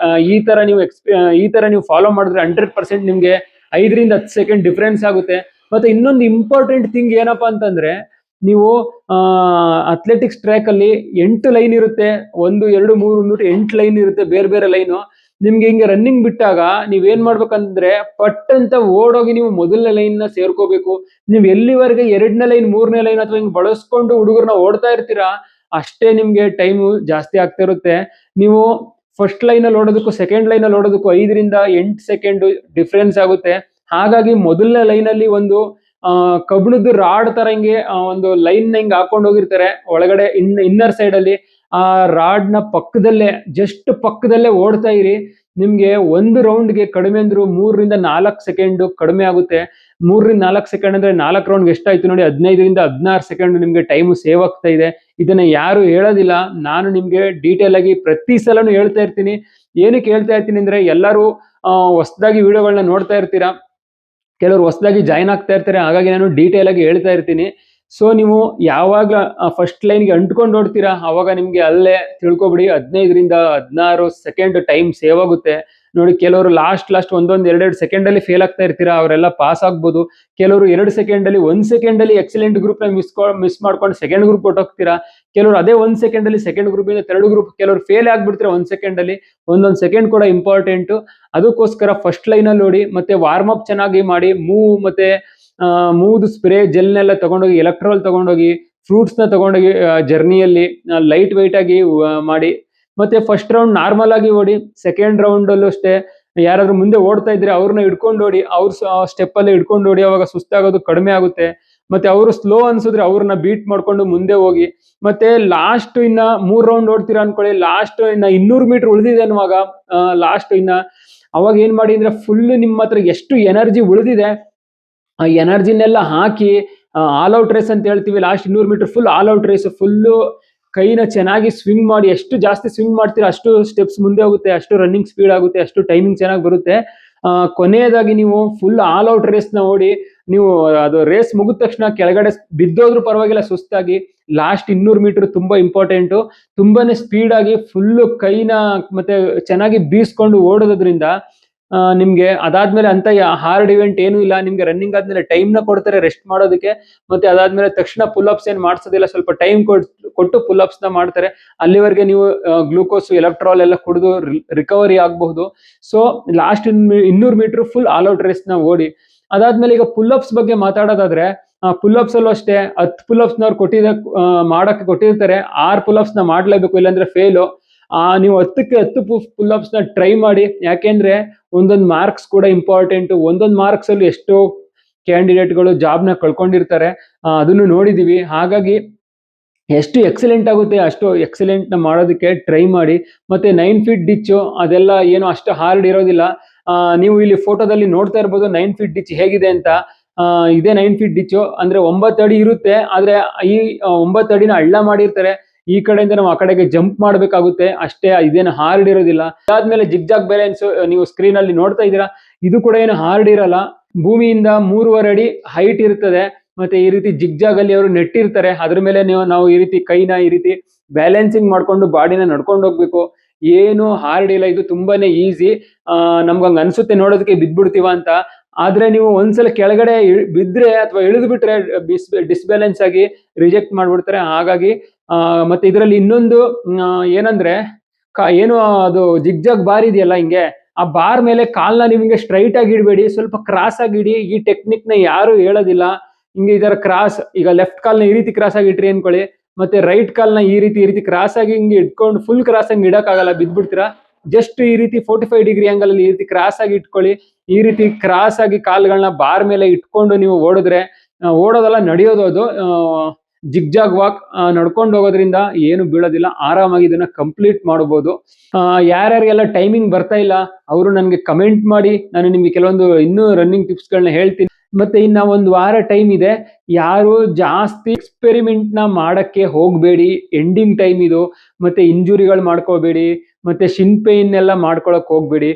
S1: ಈ ತರ ನೀವು ಫಾಲೋ ಮಾಡಿದ್ರೆ 100% ನಿಮ್ಗೆ 5 ರಿಂದ 10 ಸೆಕೆಂಡ್ ಡಿಫ್ರೆನ್ಸ್ ಆಗುತ್ತೆ. ಮತ್ತೆ ಇನ್ನೊಂದು ಇಂಪಾರ್ಟೆಂಟ್ ಥಿಂಗ್ ಏನಪ್ಪಾ ಅಂತಂದ್ರೆ, ನೀವು ಅಥ್ಲೆಟಿಕ್ಸ್ ಟ್ರ್ಯಾಕ್ ಅಲ್ಲಿ 8 ಲೈನ್ ಇರುತ್ತೆ, 1 2 3 8 ಲೈನ್ ಇರುತ್ತೆ, ಬೇರೆ ಬೇರೆ ಲೈನು. ನಿಮ್ಗೆ ಹಿಂಗೆ ರನ್ನಿಂಗ್ ಬಿಟ್ಟಾಗ ನೀವೇನ್ ಮಾಡ್ಬೇಕಂದ್ರೆ, ಪಟ್ ಅಂತ ಓಡೋಗಿ ನೀವು ಮೊದಲನೇ ಲೈನ್ ನ ಸೇರ್ಕೋಬೇಕು. ನೀವ್ ಎಲ್ಲಿವರೆಗೆ 2ನೇ ಲೈನ್ 3ನೇ ಲೈನ್ ಅಥವಾ ಹಿಂಗ್ ಬಳಸ್ಕೊಂಡು ಹುಡುಗರನ್ನ ಓಡ್ತಾ ಇರ್ತೀರಾ, ಅಷ್ಟೇ ನಿಮ್ಗೆ ಟೈಮ್ ಜಾಸ್ತಿ ಆಗ್ತಾ ಇರುತ್ತೆ. ನೀವು ಫಸ್ಟ್ ಲೈನ್ ಅಲ್ಲಿ ಓಡೋದಕ್ಕೂ ಸೆಕೆಂಡ್ ಲೈನ್ ಅಲ್ಲಿ ಓಡೋದಕ್ಕೂ 5 ರಿಂದ 8 ಸೆಕೆಂಡ್ ಡಿಫ್ರೆನ್ಸ್ ಆಗುತ್ತೆ. ಹಾಗಾಗಿ ಮೊದಲನೇ ಲೈನ್ ಅಲ್ಲಿ ಒಂದು ಕಬ್ಬಿಣದ ರಾಡ್ ತರ ಹಿಂಗೆ ಒಂದು ಲೈನ್ ಹಿಂಗ್ ಹಾಕೊಂಡು ಹೋಗಿರ್ತಾರೆ ಒಳಗಡೆ ಇನ್ನರ್ ಸೈಡ್ ಅಲ್ಲಿ. ಆ ರಾಡ್ ನ ಜಸ್ಟ್ ಪಕ್ಕದಲ್ಲೇ ಓಡ್ತಾ ಇರಿ. ನಿಮ್ಗೆ ಒಂದು ರೌಂಡ್ಗೆ ಕಡಿಮೆ ಅಂದ್ರು 3 ರಿಂದ 4 ಸೆಕೆಂಡ್ ಕಡಿಮೆ ಆಗುತ್ತೆ. 3 ರಿಂದ 4 ಸೆಕೆಂಡ್ ಅಂದ್ರೆ 4 ರೌಂಡ್ಗೆ ಎಷ್ಟಾಯ್ತು ನೋಡಿ, 15 ರಿಂದ 16 ಸೆಕೆಂಡ್ ನಿಮ್ಗೆ ಟೈಮ್ ಸೇವ್ ಆಗ್ತಾ ಇದೆ. ಇದನ್ನ ಯಾರು ಹೇಳೋದಿಲ್ಲ, ನಾನು ನಿಮ್ಗೆ ಡೀಟೇಲ್ ಆಗಿ ಪ್ರತಿ ಸಲನು ಹೇಳ್ತಾ ಇರ್ತೀನಿ. ಏನಕ್ಕೆ ಹೇಳ್ತಾ ಇರ್ತೀನಿ ಅಂದ್ರೆ, ಎಲ್ಲರೂ ಹೊಸದಾಗಿ ವಿಡಿಯೋಗಳನ್ನ ನೋಡ್ತಾ ಇರ್ತೀರಾ, ಕೆಲವರು ಹೊಸದಾಗಿ ಜಾಯ್ನ್ ಆಗ್ತಾ ಇರ್ತಾರೆ. ಹಾಗಾಗಿ ನಾನು ಡೀಟೇಲ್ ಆಗಿ ಹೇಳ್ತಾ ಇರ್ತೀನಿ. ಸೊ ನೀವು ಯಾವಾಗ ಫಸ್ಟ್ ಲೈನ್ಗೆ ಅಂಟ್ಕೊಂಡು ಓಡ್ತೀರಾ, ಅವಾಗ ನಿಮ್ಗೆ ಅಲ್ಲೇ ತಿಳ್ಕೊಬಿಡಿ 15 ರಿಂದ 16 ಸೆಕೆಂಡ್ ಟೈಮ್ ಸೇವ್ ಆಗುತ್ತೆ. ನೋಡಿ, ಕೆಲವರು ಲಾಸ್ಟ್ 1-2 ಸೆಕೆಂಡ್ ಅಲ್ಲಿ ಫೇಲ್ ಆಗ್ತಾ ಇರ್ತೀರಾ, ಅವರೆಲ್ಲ ಪಾಸ್ ಆಗ್ಬೋದು. ಕೆಲವರು 2 ಸೆಕೆಂಡ್ ಅಲ್ಲಿ 1 ಸೆಕೆಂಡ್ ಅಲ್ಲಿ ಎಕ್ಸಲೆಂಟ್ ಗ್ರೂಪ್ ನ ಮಿಸ್ ಮಾಡ್ಕೊಂಡು ಸೆಕೆಂಡ್ ಗ್ರೂಪ್ ಹೊಟ್ಟೋಗ್ತೀರಾ. ಕೆಲವರು ಅದೇ 1 ಸೆಕೆಂಡ್ ಅಲ್ಲಿ ಸೆಕೆಂಡ್ ಗ್ರೂಪ್ ಇಂದ ಥರ್ಡ್ ಗ್ರೂಪ್, ಕೆಲವರು ಫೇಲ್ ಆಗ್ಬಿಡ್ತೀರಾ 1 ಸೆಕೆಂಡ್ ಅಲ್ಲಿ. ಒಂದೊಂದು ಸೆಕೆಂಡ್ ಕೂಡ ಇಂಪಾರ್ಟೆಂಟ್. ಅದಕ್ಕೋಸ್ಕರ ಫಸ್ಟ್ ಲೈನ್ ಅಲ್ಲಿ ನೋಡಿ, ಮತ್ತೆ ವಾರ್ಮ್ ಅಪ್ ಚೆನ್ನಾಗಿ ಮಾಡಿ. ಮತ್ತೆ ಮೂವ್ದು ಸ್ಪ್ರೇ ಜೆಲ್ನೆಲ್ಲ ತಗೊಂಡೋಗಿ, ಎಲೆಕ್ಟ್ರಾಲ್ ತಗೊಂಡೋಗಿ, ಫ್ರೂಟ್ಸ್ ನ ತಗೊಂಡೋಗಿ ಜರ್ನಿಯಲ್ಲಿ ಲೈಟ್ ವೈಟ್ ಆಗಿ ಮಾಡಿ. ಮತ್ತೆ ಫಸ್ಟ್ ರೌಂಡ್ ನಾರ್ಮಲ್ ಆಗಿ ಓಡಿ. ಸೆಕೆಂಡ್ ರೌಂಡ್ ಅಲ್ಲೂ ಅಷ್ಟೇ, ಯಾರಾದ್ರೂ ಮುಂದೆ ಓಡ್ತಾ ಇದ್ರೆ ಅವ್ರನ್ನ ಹಿಡ್ಕೊಂಡು ಓಡಿ, ಅವ್ರ ಸ್ಟೆಪ್ ಅಲ್ಲಿ ಹಿಡ್ಕೊಂಡು ಓಡಿ. ಅವಾಗ ಸುಸ್ತಾಗೋದು ಕಡಿಮೆ ಆಗುತ್ತೆ. ಮತ್ತೆ ಅವರು ಸ್ಲೋ ಅನ್ಸಿದ್ರೆ ಅವ್ರನ್ನ ಬೀಟ್ ಮಾಡ್ಕೊಂಡು ಮುಂದೆ ಹೋಗಿ. ಮತ್ತೆ ಲಾಸ್ಟ್ ಇನ್ನ 3 ರೌಂಡ್ ಓಡ್ತೀರಾ ಅನ್ಕೊಳ್ಳಿ, ಲಾಸ್ಟ್ ಇನ್ನ 200 ಮೀಟರ್ ಉಳಿದಿದೆ ಅನ್ನುವಾಗ, ಅವಾಗ ಏನ್ ಮಾಡಿ ಅಂದ್ರೆ, ಫುಲ್ ನಿಮ್ಮ ಹತ್ರ ಎಷ್ಟು ಎನರ್ಜಿ ಉಳಿದಿದೆ ಆ ಎನರ್ಜಿನೆಲ್ಲ ಹಾಕಿ ಆಲ್ ಔಟ್ ರೇಸ್ ಅಂತ ಹೇಳ್ತೀವಿ. Last 200 metre full all out race. Full ಕೈನ ಚೆನ್ನಾಗಿ ಸ್ವಿಂಗ್ ಮಾಡಿ. ಎಷ್ಟು ಜಾಸ್ತಿ ಸ್ವಿಂಗ್ ಮಾಡ್ತೀರಾ ಅಷ್ಟು ಸ್ಟೆಪ್ಸ್ ಮುಂದೆ ಹೋಗುತ್ತೆ, ಅಷ್ಟು ರನ್ನಿಂಗ್ ಸ್ಪೀಡ್ ಆಗುತ್ತೆ, ಅಷ್ಟು ಟೈಮಿಂಗ್ ಚೆನ್ನಾಗಿ ಬರುತ್ತೆ. ಕೊನೆಯದಾಗಿ ನೀವು ಫುಲ್ ಆಲ್ ಔಟ್ ರೇಸ್ನ ಓಡಿ ನೀವು ಅದು ರೇಸ್ ಮುಗಿದ ತಕ್ಷಣ ಕೆಳಗಡೆ ಬಿದ್ದೋದ್ರೂ ಪರವಾಗಿಲ್ಲ ಸುಸ್ತಾಗಿ ಲಾಸ್ಟ್ 200 ಮೀಟರ್ ತುಂಬಾ ಇಂಪಾರ್ಟೆಂಟು. ತುಂಬಾನೇ ಸ್ಪೀಡ್ ಆಗಿ ಫುಲ್ಲು ಕೈನ ಮತ್ತೆ ಚೆನ್ನಾಗಿ ಬೀಸ್ಕೊಂಡು ಓಡೋದ್ರಿಂದ ನಿಮ್ಗೆ ಅದಾದ್ಮೇಲೆ ಅಂತ ಹಾರ್ಡ್ ಇವೆಂಟ್ ಏನೂ ಇಲ್ಲ. ನಿಮ್ಗೆ ರನ್ನಿಂಗ್ ಆದ್ಮೇಲೆ ಟೈಮ್ನ ಕೊಡ್ತಾರೆ ರೆಸ್ಟ್ ಮಾಡೋದಕ್ಕೆ. ಮತ್ತೆ ಅದಾದ್ಮೇಲೆ ತಕ್ಷಣ ಪುಲ್ ಅಪ್ಸ್ ಏನ್ ಮಾಡ್ಸೋದಿಲ್ಲ, ಸ್ವಲ್ಪ ಟೈಮ್ ಕೊಟ್ಟು ಪುಲ್ ಅಪ್ಸ್ ನ ಮಾಡ್ತಾರೆ. ಅಲ್ಲಿವರೆಗೆ ನೀವು ಗ್ಲೂಕೋಸ್ ಎಲೆಕ್ಟ್ರಾಲ್ ಎಲ್ಲ ಕುಡಿದು ರಿಕವರಿ ಆಗಬಹುದು. So last 200 metre full all out race ನ ಓಡಿ. ಅದಾದ್ಮೇಲೆ ಈಗ ಪುಲ್ ಅಪ್ಸ್ ಬಗ್ಗೆ ಮಾತಾಡೋದಾದ್ರೆ ಪುಲ್ ಅಪ್ಸ್ ಅಲ್ಲೂ ಅಷ್ಟೇ 10 ಪುಲ್ ಅಪ್ಸ್ ನವ್ರು ಮಾಡಕ್ಕೆ ಕೊಟ್ಟಿರ್ತಾರೆ. 6 ಪುಲ್ ಅಪ್ಸ್ ನ ಮಾಡ್ಲೇಬೇಕು, ಇಲ್ಲಾಂದ್ರೆ ಫೇಲು. ನೀವು 10ಕ್ಕೆ 10 ಪುಲ್ ಅಪ್ಸ್ ನ ಟ್ರೈ ಮಾಡಿ. ಯಾಕೆಂದ್ರೆ ಒಂದೊಂದು ಮಾರ್ಕ್ಸ್ ಕೂಡ ಇಂಪಾರ್ಟೆಂಟ್. ಒಂದೊಂದು ಮಾರ್ಕ್ಸ್ ಅಲ್ಲಿ ಎಷ್ಟೋ ಕ್ಯಾಂಡಿಡೇಟ್ಗಳು ಜಾಬ್ನ ಕಳ್ಕೊಂಡಿರ್ತಾರೆ, ಅದನ್ನು ನೋಡಿದೀವಿ. ಹಾಗಾಗಿ ಎಷ್ಟು ಎಕ್ಸಲೆಂಟ್ ಆಗುತ್ತೆ ಅಷ್ಟು ಎಕ್ಸಲೆಂಟ್ ನ ಮಾಡೋದಕ್ಕೆ ಟ್ರೈ ಮಾಡಿ. ಮತ್ತೆ 9 ಫೀಟ್ ಡಿಚ್ಚು ಅದೆಲ್ಲ ಏನು ಅಷ್ಟು ಹಾರ್ಡ್ ಇರೋದಿಲ್ಲ. ನೀವು ಇಲ್ಲಿ ಫೋಟೋದಲ್ಲಿ ನೋಡ್ತಾ ಇರ್ಬೋದು 9 ಫೀಟ್ ಡಿಚ್ ಹೇಗಿದೆ ಅಂತ. ಇದೇ 9 ಫೀಟ್ ಡಿಚ್ಚು, ಅಂದ್ರೆ 9 ಅಡಿ ಇರುತ್ತೆ. ಆದ್ರೆ ಈ 9 ಅಡಿನ ಹಳ್ಳ ಮಾಡಿರ್ತಾರೆ. ಈ ಕಡೆಯಿಂದ ನಾವು ಆ ಕಡೆಗೆ ಜಂಪ್ ಮಾಡ್ಬೇಕಾಗುತ್ತೆ ಅಷ್ಟೇ, ಇದೇನು ಹಾರ್ಡ್ ಇರೋದಿಲ್ಲ. ಅದಾದ್ಮೇಲೆ ಜಿಗ್ಜಾಗ್ ಬ್ಯಾಲೆನ್ಸ್ ನೀವು ಸ್ಕ್ರೀನ್ ಅಲ್ಲಿ ನೋಡ್ತಾ ಇದ್ದೀರಾ, ಇದು ಕೂಡ ಏನು ಹಾರ್ಡ್ ಇರಲ್ಲ. ಭೂಮಿಯಿಂದ 3.5 ಅಡಿ ಹೈಟ್ ಇರ್ತದೆ. ಮತ್ತೆ ಈ ರೀತಿ ಜಿಗ್ಜಾಗ್ ಅಲ್ಲಿ ಅವರು ನೆಟ್ಟಿರ್ತಾರೆ. ಅದ್ರ ಮೇಲೆ ನಾವು ಈ ರೀತಿ ಕೈನ ಈ ರೀತಿ ಬ್ಯಾಲೆನ್ಸಿಂಗ್ ಮಾಡ್ಕೊಂಡು ಬಾಡಿನ ನಡ್ಕೊಂಡು ಹೋಗ್ಬೇಕು. ಏನು ಹಾರ್ಡ್ ಇಲ್ಲ, ಇದು ತುಂಬಾನೇ ಈಸಿ. ನಮ್ಗಂಗ ಅನ್ಸುತ್ತೆ ನೋಡೋದಕ್ಕೆ ಬಿದ್ಬಿಡ್ತೀವ ಅಂತ. ಆದ್ರೆ ನೀವು ಒಂದ್ಸಲ ಕೆಳಗಡೆ ಬಿದ್ರೆ ಅಥವಾ ಇಳಿದು ಬಿಟ್ರೆ ಡಿಸ್ಬ್ಯಾಲೆನ್ಸ್ ಆಗಿ ರಿಜೆಕ್ಟ್ ಮಾಡ್ಬಿಡ್ತಾರೆ. ಹಾಗಾಗಿ ಮತ್ತೆ ಇದರಲ್ಲಿ ಇನ್ನೊಂದು ಏನಂದ್ರೆ ಏನು ಅದು ಜಿಗ್ಜಾಗ್ ಬಾರ್ ಇದೆಯಲ್ಲ, ಹಿಂಗೆ ಆ ಬಾರ್ ಮೇಲೆ ಕಾಲ್ನ ನಿಮ್ಗೆ ಸ್ಟ್ರೈಟ್ ಆಗಿ ಇಡಬೇಡಿ, ಸ್ವಲ್ಪ ಕ್ರಾಸ್ ಆಗಿ ಇಡಿ. ಈ ಟೆಕ್ನಿಕ್ ನ ಯಾರು ಹೇಳೋದಿಲ್ಲ. ಹಿಂಗೆ ಈ ತರ ಕ್ರಾಸ್, ಈಗ ಲೆಫ್ಟ್ ಕಾಲ್ನ ಈ ರೀತಿ ಕ್ರಾಸ್ ಆಗಿ ಇಟ್ರಿ ಅನ್ಕೊಳ್ಳಿ, ಮತ್ತೆ ರೈಟ್ ಕಾಲ್ನ ಈ ರೀತಿ ಕ್ರಾಸ್ ಆಗಿ ಹಿಂಗೆ ಇಟ್ಕೊಂಡು ಫುಲ್ ಕ್ರಾಸ್ ಆಗಿ ಇಡಕ್ಕಾಗಲ್ಲ, ಬಿದ್ಬಿಡ್ತೀರಾ. ಜಸ್ಟ್ ಈ ರೀತಿ 45 ಡಿಗ್ರಿ ಆಂಗಲ್ ಅಲ್ಲಿ ಈ ರೀತಿ ಕ್ರಾಸ್ ಆಗಿ ಇಟ್ಕೊಳ್ಳಿ. ಈ ರೀತಿ ಕ್ರಾಸ್ ಆಗಿ ಕಾಲ್ಗಳನ್ನ ಬಾರ್ ಮೇಲೆ ಇಟ್ಕೊಂಡು ನೀವು ಓಡಿದ್ರೆ, ಓಡೋದಲ್ಲ ನಡೆಯೋದು ಅದು ಜಿಗ್ಜಾಗ್ ವಾಕ್, ನಡ್ಕೊಂಡು ಹೋಗೋದ್ರಿಂದ ಏನು ಬೀಳೋದಿಲ್ಲ. ಆರಾಮಾಗಿ ಇದನ್ನ ಕಂಪ್ಲೀಟ್ ಮಾಡಬಹುದು. ಯಾರ್ಯಾರಿಗೆಲ್ಲ ಟೈಮಿಂಗ್ ಬರ್ತಾ ಇಲ್ಲ ಅವರು ನನಗೆ ಕಮೆಂಟ್ ಮಾಡಿ, ನಾನು ನಿಮ್ಗೆ ಕೆಲವೊಂದು ಇನ್ನೂ ರನ್ನಿಂಗ್ ಟಿಪ್ಸ್ ಗಳನ್ನ ಹೇಳ್ತೀನಿ. ಮತ್ತೆ ಇನ್ನ 1 ವಾರ ಟೈಮ್ ಇದೆ. ಯಾರು ಜಾಸ್ತಿ ಎಕ್ಸ್ಪೆರಿಮೆಂಟ್ ನ ಮಾಡಕ್ಕೆ ಹೋಗ್ಬೇಡಿ, ಎಂಡಿಂಗ್ ಟೈಮ್ ಇದು. ಮತ್ತೆ ಇಂಜುರಿಗಳು ಮಾಡ್ಕೋಬೇಡಿ, ಮತ್ತೆ ಶಿನ್ ಪೇನ್ ಎಲ್ಲ ಮಾಡ್ಕೊಳಕ್ ಹೋಗ್ಬೇಡಿ.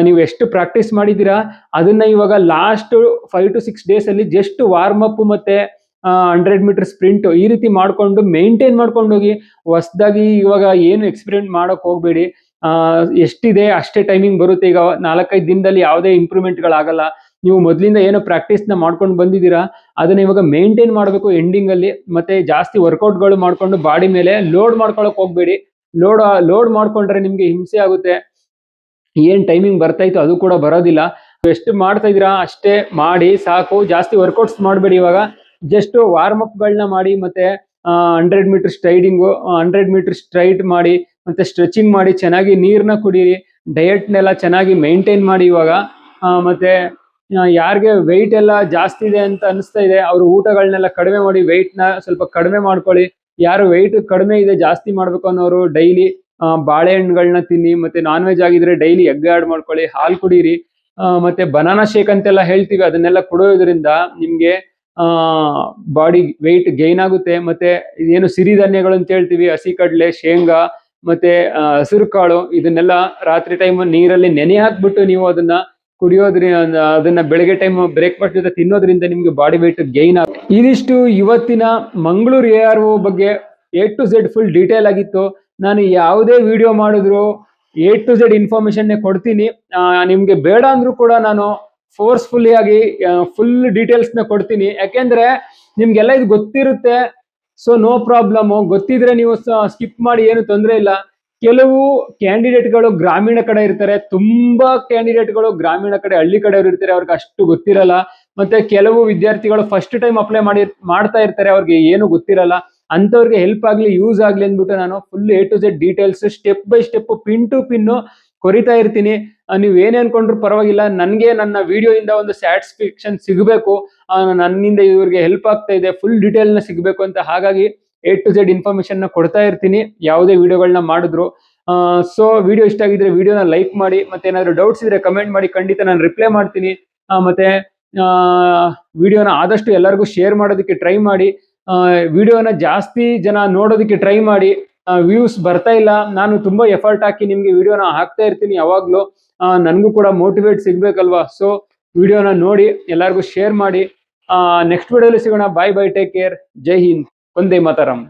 S1: ನೀವು ಎಷ್ಟು ಪ್ರಾಕ್ಟೀಸ್ ಮಾಡಿದೀರಾ ಅದನ್ನ ಇವಾಗ ಲಾಸ್ಟ್ 5 to 6 ಡೇಸ್ ಅಲ್ಲಿ ಜಸ್ಟ್ ವಾರ್ಮ್ ಅಪ್ ಮತ್ತೆ 100 ಮೀಟರ್ ಸ್ಪ್ರಿಂಟ್ ಈ ರೀತಿ ಮಾಡ್ಕೊಂಡು ಮೇಂಟೈನ್ ಮಾಡ್ಕೊಂಡು ಹೋಗಿ. ಹೊಸದಾಗಿ ಇವಾಗ ಏನು ಎಕ್ಸ್ಪೆರಿಮೆಂಟ್ ಮಾಡಕ್ ಹೋಗ್ಬೇಡಿ. ಎಷ್ಟಿದೆ ಅಷ್ಟೇ ಟೈಮಿಂಗ್ ಬರುತ್ತೆ. ಈಗ 4-5 ದಿನದಲ್ಲಿ ಯಾವುದೇ ಇಂಪ್ರೂವ್ಮೆಂಟ್ಗಳಾಗಲ್ಲ. ನೀವು ಮೊದಲಿಂದ ಏನೋ ಪ್ರಾಕ್ಟೀಸ್ ನ ಮಾಡ್ಕೊಂಡು ಬಂದಿದ್ದೀರಾ ಅದನ್ನ ಇವಾಗ ಮೇಂಟೈನ್ ಮಾಡಬೇಕು ಎಂಡಿಂಗ್ ಅಲ್ಲಿ. ಮತ್ತೆ ಜಾಸ್ತಿ ವರ್ಕೌಟ್ಗಳು ಮಾಡ್ಕೊಂಡು ಬಾಡಿ ಮೇಲೆ ಲೋಡ್ ಮಾಡ್ಕೊಳಕ್ ಹೋಗ್ಬೇಡಿ. ಲೋಡ್ ಮಾಡ್ಕೊಂಡ್ರೆ ನಿಮ್ಗೆ ಹಿಂಸೆ ಆಗುತ್ತೆ. ಏನ್ ಟೈಮಿಂಗ್ ಬರ್ತಾ ಇತ್ತು ಅದು ಕೂಡ ಬರೋದಿಲ್ಲ. ಎಷ್ಟು ಮಾಡ್ತಾ ಇದೀರಾ ಅಷ್ಟೇ ಮಾಡಿ ಸಾಕು. ಜಾಸ್ತಿ ವರ್ಕೌಟ್ಸ್ ಮಾಡಬೇಡಿ. ಇವಾಗ ಜಸ್ಟ್ ವಾರ್ಮ್ ಅಪ್ ಗಳನ್ನ ಮಾಡಿ, ಮತ್ತೆ 100 ಮೀಟರ್ ಸ್ಟ್ರೈಡಿಂಗು, 100 ಮೀಟರ್ ಸ್ಟ್ರೈಟ್ ಮಾಡಿ, ಮತ್ತೆ ಸ್ಟ್ರೆಚಿಂಗ್ ಮಾಡಿ, ಚೆನ್ನಾಗಿ ನೀರ್ನ ಕುಡೀರಿ, ಡಯಟ್ನೆಲ್ಲ ಚೆನ್ನಾಗಿ ಮೇಂಟೈನ್ ಮಾಡಿ. ಇವಾಗ ಮತ್ತೆ ಯಾರಿಗೆ ವೆಯ್ಟ್ ಎಲ್ಲ ಜಾಸ್ತಿ ಇದೆ ಅಂತ ಅನಿಸ್ತಾ ಇದೆ ಅವರು ಊಟಗಳನ್ನೆಲ್ಲ ಕಡಿಮೆ ಮಾಡಿ, ವೆಯ್ಟ್ ನ ಸ್ವಲ್ಪ ಕಡಿಮೆ ಮಾಡ್ಕೊಳ್ಳಿ. ಯಾರು ವೆಯ್ಟ್ ಕಡಿಮೆ ಇದೆ ಜಾಸ್ತಿ ಮಾಡ್ಬೇಕು ಅನ್ನೋರು ಡೈಲಿ ಬಾಳೆಹಣ್ಣುಗಳನ್ನ ತಿನ್ನಿ. ಮತ್ತೆ ನಾನ್ ವೆಜ್ ಆಗಿದ್ರೆ ಡೈಲಿ ಎಗ್ ಆಡ್ ಮಾಡ್ಕೊಳ್ಳಿ, ಹಾಲು ಕುಡೀರಿ. ಮತ್ತೆ ಬನಾನಾ ಶೇಕ್ ಅಂತೆಲ್ಲ ಹೇಳ್ತೀವಿ, ಅದನ್ನೆಲ್ಲ ಕುಡಿಯೋದ್ರಿಂದ ನಿಮ್ಗೆ ಬಾಡಿ ವೆಯ್ಟ್ ಗೈನ್ ಆಗುತ್ತೆ. ಮತ್ತೆ ಏನು ಸಿರಿಧಾನ್ಯಗಳು ಅಂತ ಹೇಳ್ತೀವಿ, ಹಸಿ ಕಡಲೆ, ಶೇಂಗಾ, ಮತ್ತೆ ಹಸಿರು ಕಾಳು, ಇದನ್ನೆಲ್ಲ ರಾತ್ರಿ ಟೈಮ್ ನೀರಲ್ಲಿ ನೆನೆ ಹಾಕ್ಬಿಟ್ಟು ನೀವು ಅದನ್ನ ಕುಡಿಯೋದ್ರಿಂದ, ಅದನ್ನ ಬೆಳಗ್ಗೆ ಟೈಮ್ ಬ್ರೇಕ್ಫಾಸ್ಟ್ ಜೊತೆ ತಿನ್ನೋದ್ರಿಂದ ನಿಮ್ಗೆ ಬಾಡಿ ವೆಯ್ಟ್ ಗೈನ್ ಆಗುತ್ತೆ. ಇದಿಷ್ಟು ಇವತ್ತಿನ ಮಂಗಳೂರು ARO ಬಗ್ಗೆ A to Z full detail ಆಗಿತ್ತು. ನಾನು ಯಾವುದೇ ವಿಡಿಯೋ ಮಾಡಿದ್ರು A to Z ಇನ್ಫಾರ್ಮೇಶನ್ ಕೊಡ್ತೀನಿ. ನಿಮ್ಗೆ ಬೇಡ ಅಂದ್ರೂ ಕೂಡ ನಾನು ಫೋರ್ಸ್ಫುಲ್ಲಿ ಆಗಿ ಫುಲ್ ಡೀಟೇಲ್ಸ್ ನ ಕೊಡ್ತೀನಿ. ಯಾಕೆಂದ್ರೆ ನಿಮ್ಗೆಲ್ಲ ಇದು ಗೊತ್ತಿರುತ್ತೆ. So no problem. ಗೊತ್ತಿದ್ರೆ ನೀವು ಸ್ಕಿಪ್ ಮಾಡಿ, ಏನು ತೊಂದರೆ ಇಲ್ಲ. ಕೆಲವು ಕ್ಯಾಂಡಿಡೇಟ್ಗಳು ಗ್ರಾಮೀಣ ಕಡೆ ಇರ್ತಾರೆ, ತುಂಬಾ ಕ್ಯಾಂಡಿಡೇಟ್ಗಳು ಗ್ರಾಮೀಣ ಕಡೆ, ಹಳ್ಳಿ ಕಡೆಯವರು ಇರ್ತಾರೆ, ಅವ್ರಿಗೆ ಅಷ್ಟು ಗೊತ್ತಿರಲ್ಲ. ಮತ್ತೆ ಕೆಲವು ವಿದ್ಯಾರ್ಥಿಗಳು ಫಸ್ಟ್ ಟೈಮ್ ಅಪ್ಲೈ ಮಾಡ್ತಾ ಇರ್ತಾರೆ, ಅವ್ರಿಗೆ ಏನು ಗೊತ್ತಿರಲ್ಲ. ಅಂತವ್ರಿಗೆ ಹೆಲ್ಪ್ ಆಗ್ಲಿ, ಯೂಸ್ ಆಗ್ಲಿ ಅಂದ್ಬಿಟ್ಟು ನಾನು full A to Z details step by step, pin to pin ಕೊರಿತಾ ಇರ್ತೀನಿ. ನೀವು ಏನೇ ಅನ್ಕೊಂಡ್ರು ಪರವಾಗಿಲ್ಲ, ನನಗೆ ನನ್ನ ವಿಡಿಯೋ ಇಂದ ಒಂದು ಸ್ಯಾಟಿಸ್ಫ್ಯಾಕ್ಷನ್ ಸಿಗಬೇಕು, ನನ್ನಿಂದ ಇವ್ರಿಗೆ ಹೆಲ್ಪ್ ಆಗ್ತಾ ಇದೆ, ಫುಲ್ ಡೀಟೇಲ್ ನ ಸಿಗಬೇಕು ಅಂತ. ಹಾಗಾಗಿ A to Z ಇನ್ಫಾರ್ಮೇಶನ್ ನ ಕೊಡ್ತಾ ಇರ್ತೀನಿ ಯಾವುದೇ ವಿಡಿಯೋಗಳನ್ನ ಮಾಡಿದ್ರು. ಸೊ ವಿಡಿಯೋ ಇಷ್ಟ ಆಗಿದ್ರೆ ವಿಡಿಯೋನ ಲೈಕ್ ಮಾಡಿ, ಮತ್ತೆ ಏನಾದ್ರು ಡೌಟ್ಸ್ ಇದ್ರೆ ಕಮೆಂಟ್ ಮಾಡಿ, ಖಂಡಿತ ನಾನು ರಿಪ್ಲೈ ಮಾಡ್ತೀನಿ. ಮತ್ತೆ ವಿಡಿಯೋನ ಆದಷ್ಟು ಎಲ್ಲರಿಗೂ ಶೇರ್ ಮಾಡೋದಕ್ಕೆ ಟ್ರೈ ಮಾಡಿ. ವಿಡಿಯೋನ ಜಾಸ್ತಿ ಜನ ನೋಡೋದಕ್ಕೆ ಟ್ರೈ ಮಾಡಿ. ವ್ಯೂಸ್ ಬರ್ತಾ ಇಲ್ಲ. ನಾನು ತುಂಬಾ ಎಫರ್ಟ್ ಹಾಕಿ ನಿಮ್ಗೆ ವಿಡಿಯೋನ ಹಾಕ್ತಾ ಇರ್ತೀನಿ ಯಾವಾಗ್ಲೂ. ನನಗೂ ಕೂಡ ಮೋಟಿವೇಟ್ ಸಿಗ್ಬೇಕಲ್ವಾ. ಸೊ ವಿಡಿಯೋನ ನೋಡಿ ಎಲ್ಲರಿಗೂ ಶೇರ್ ಮಾಡಿ. ನೆಕ್ಸ್ಟ್ ವಿಡಿಯೋದಲ್ಲಿ ಸಿಗೋಣ. ಬಾಯ್ ಬಾಯ್, ಟೇಕ್ ಕೇರ್, ಜೈ ಹಿಂದ್, ವಂದೇ ಮಾತರಂ.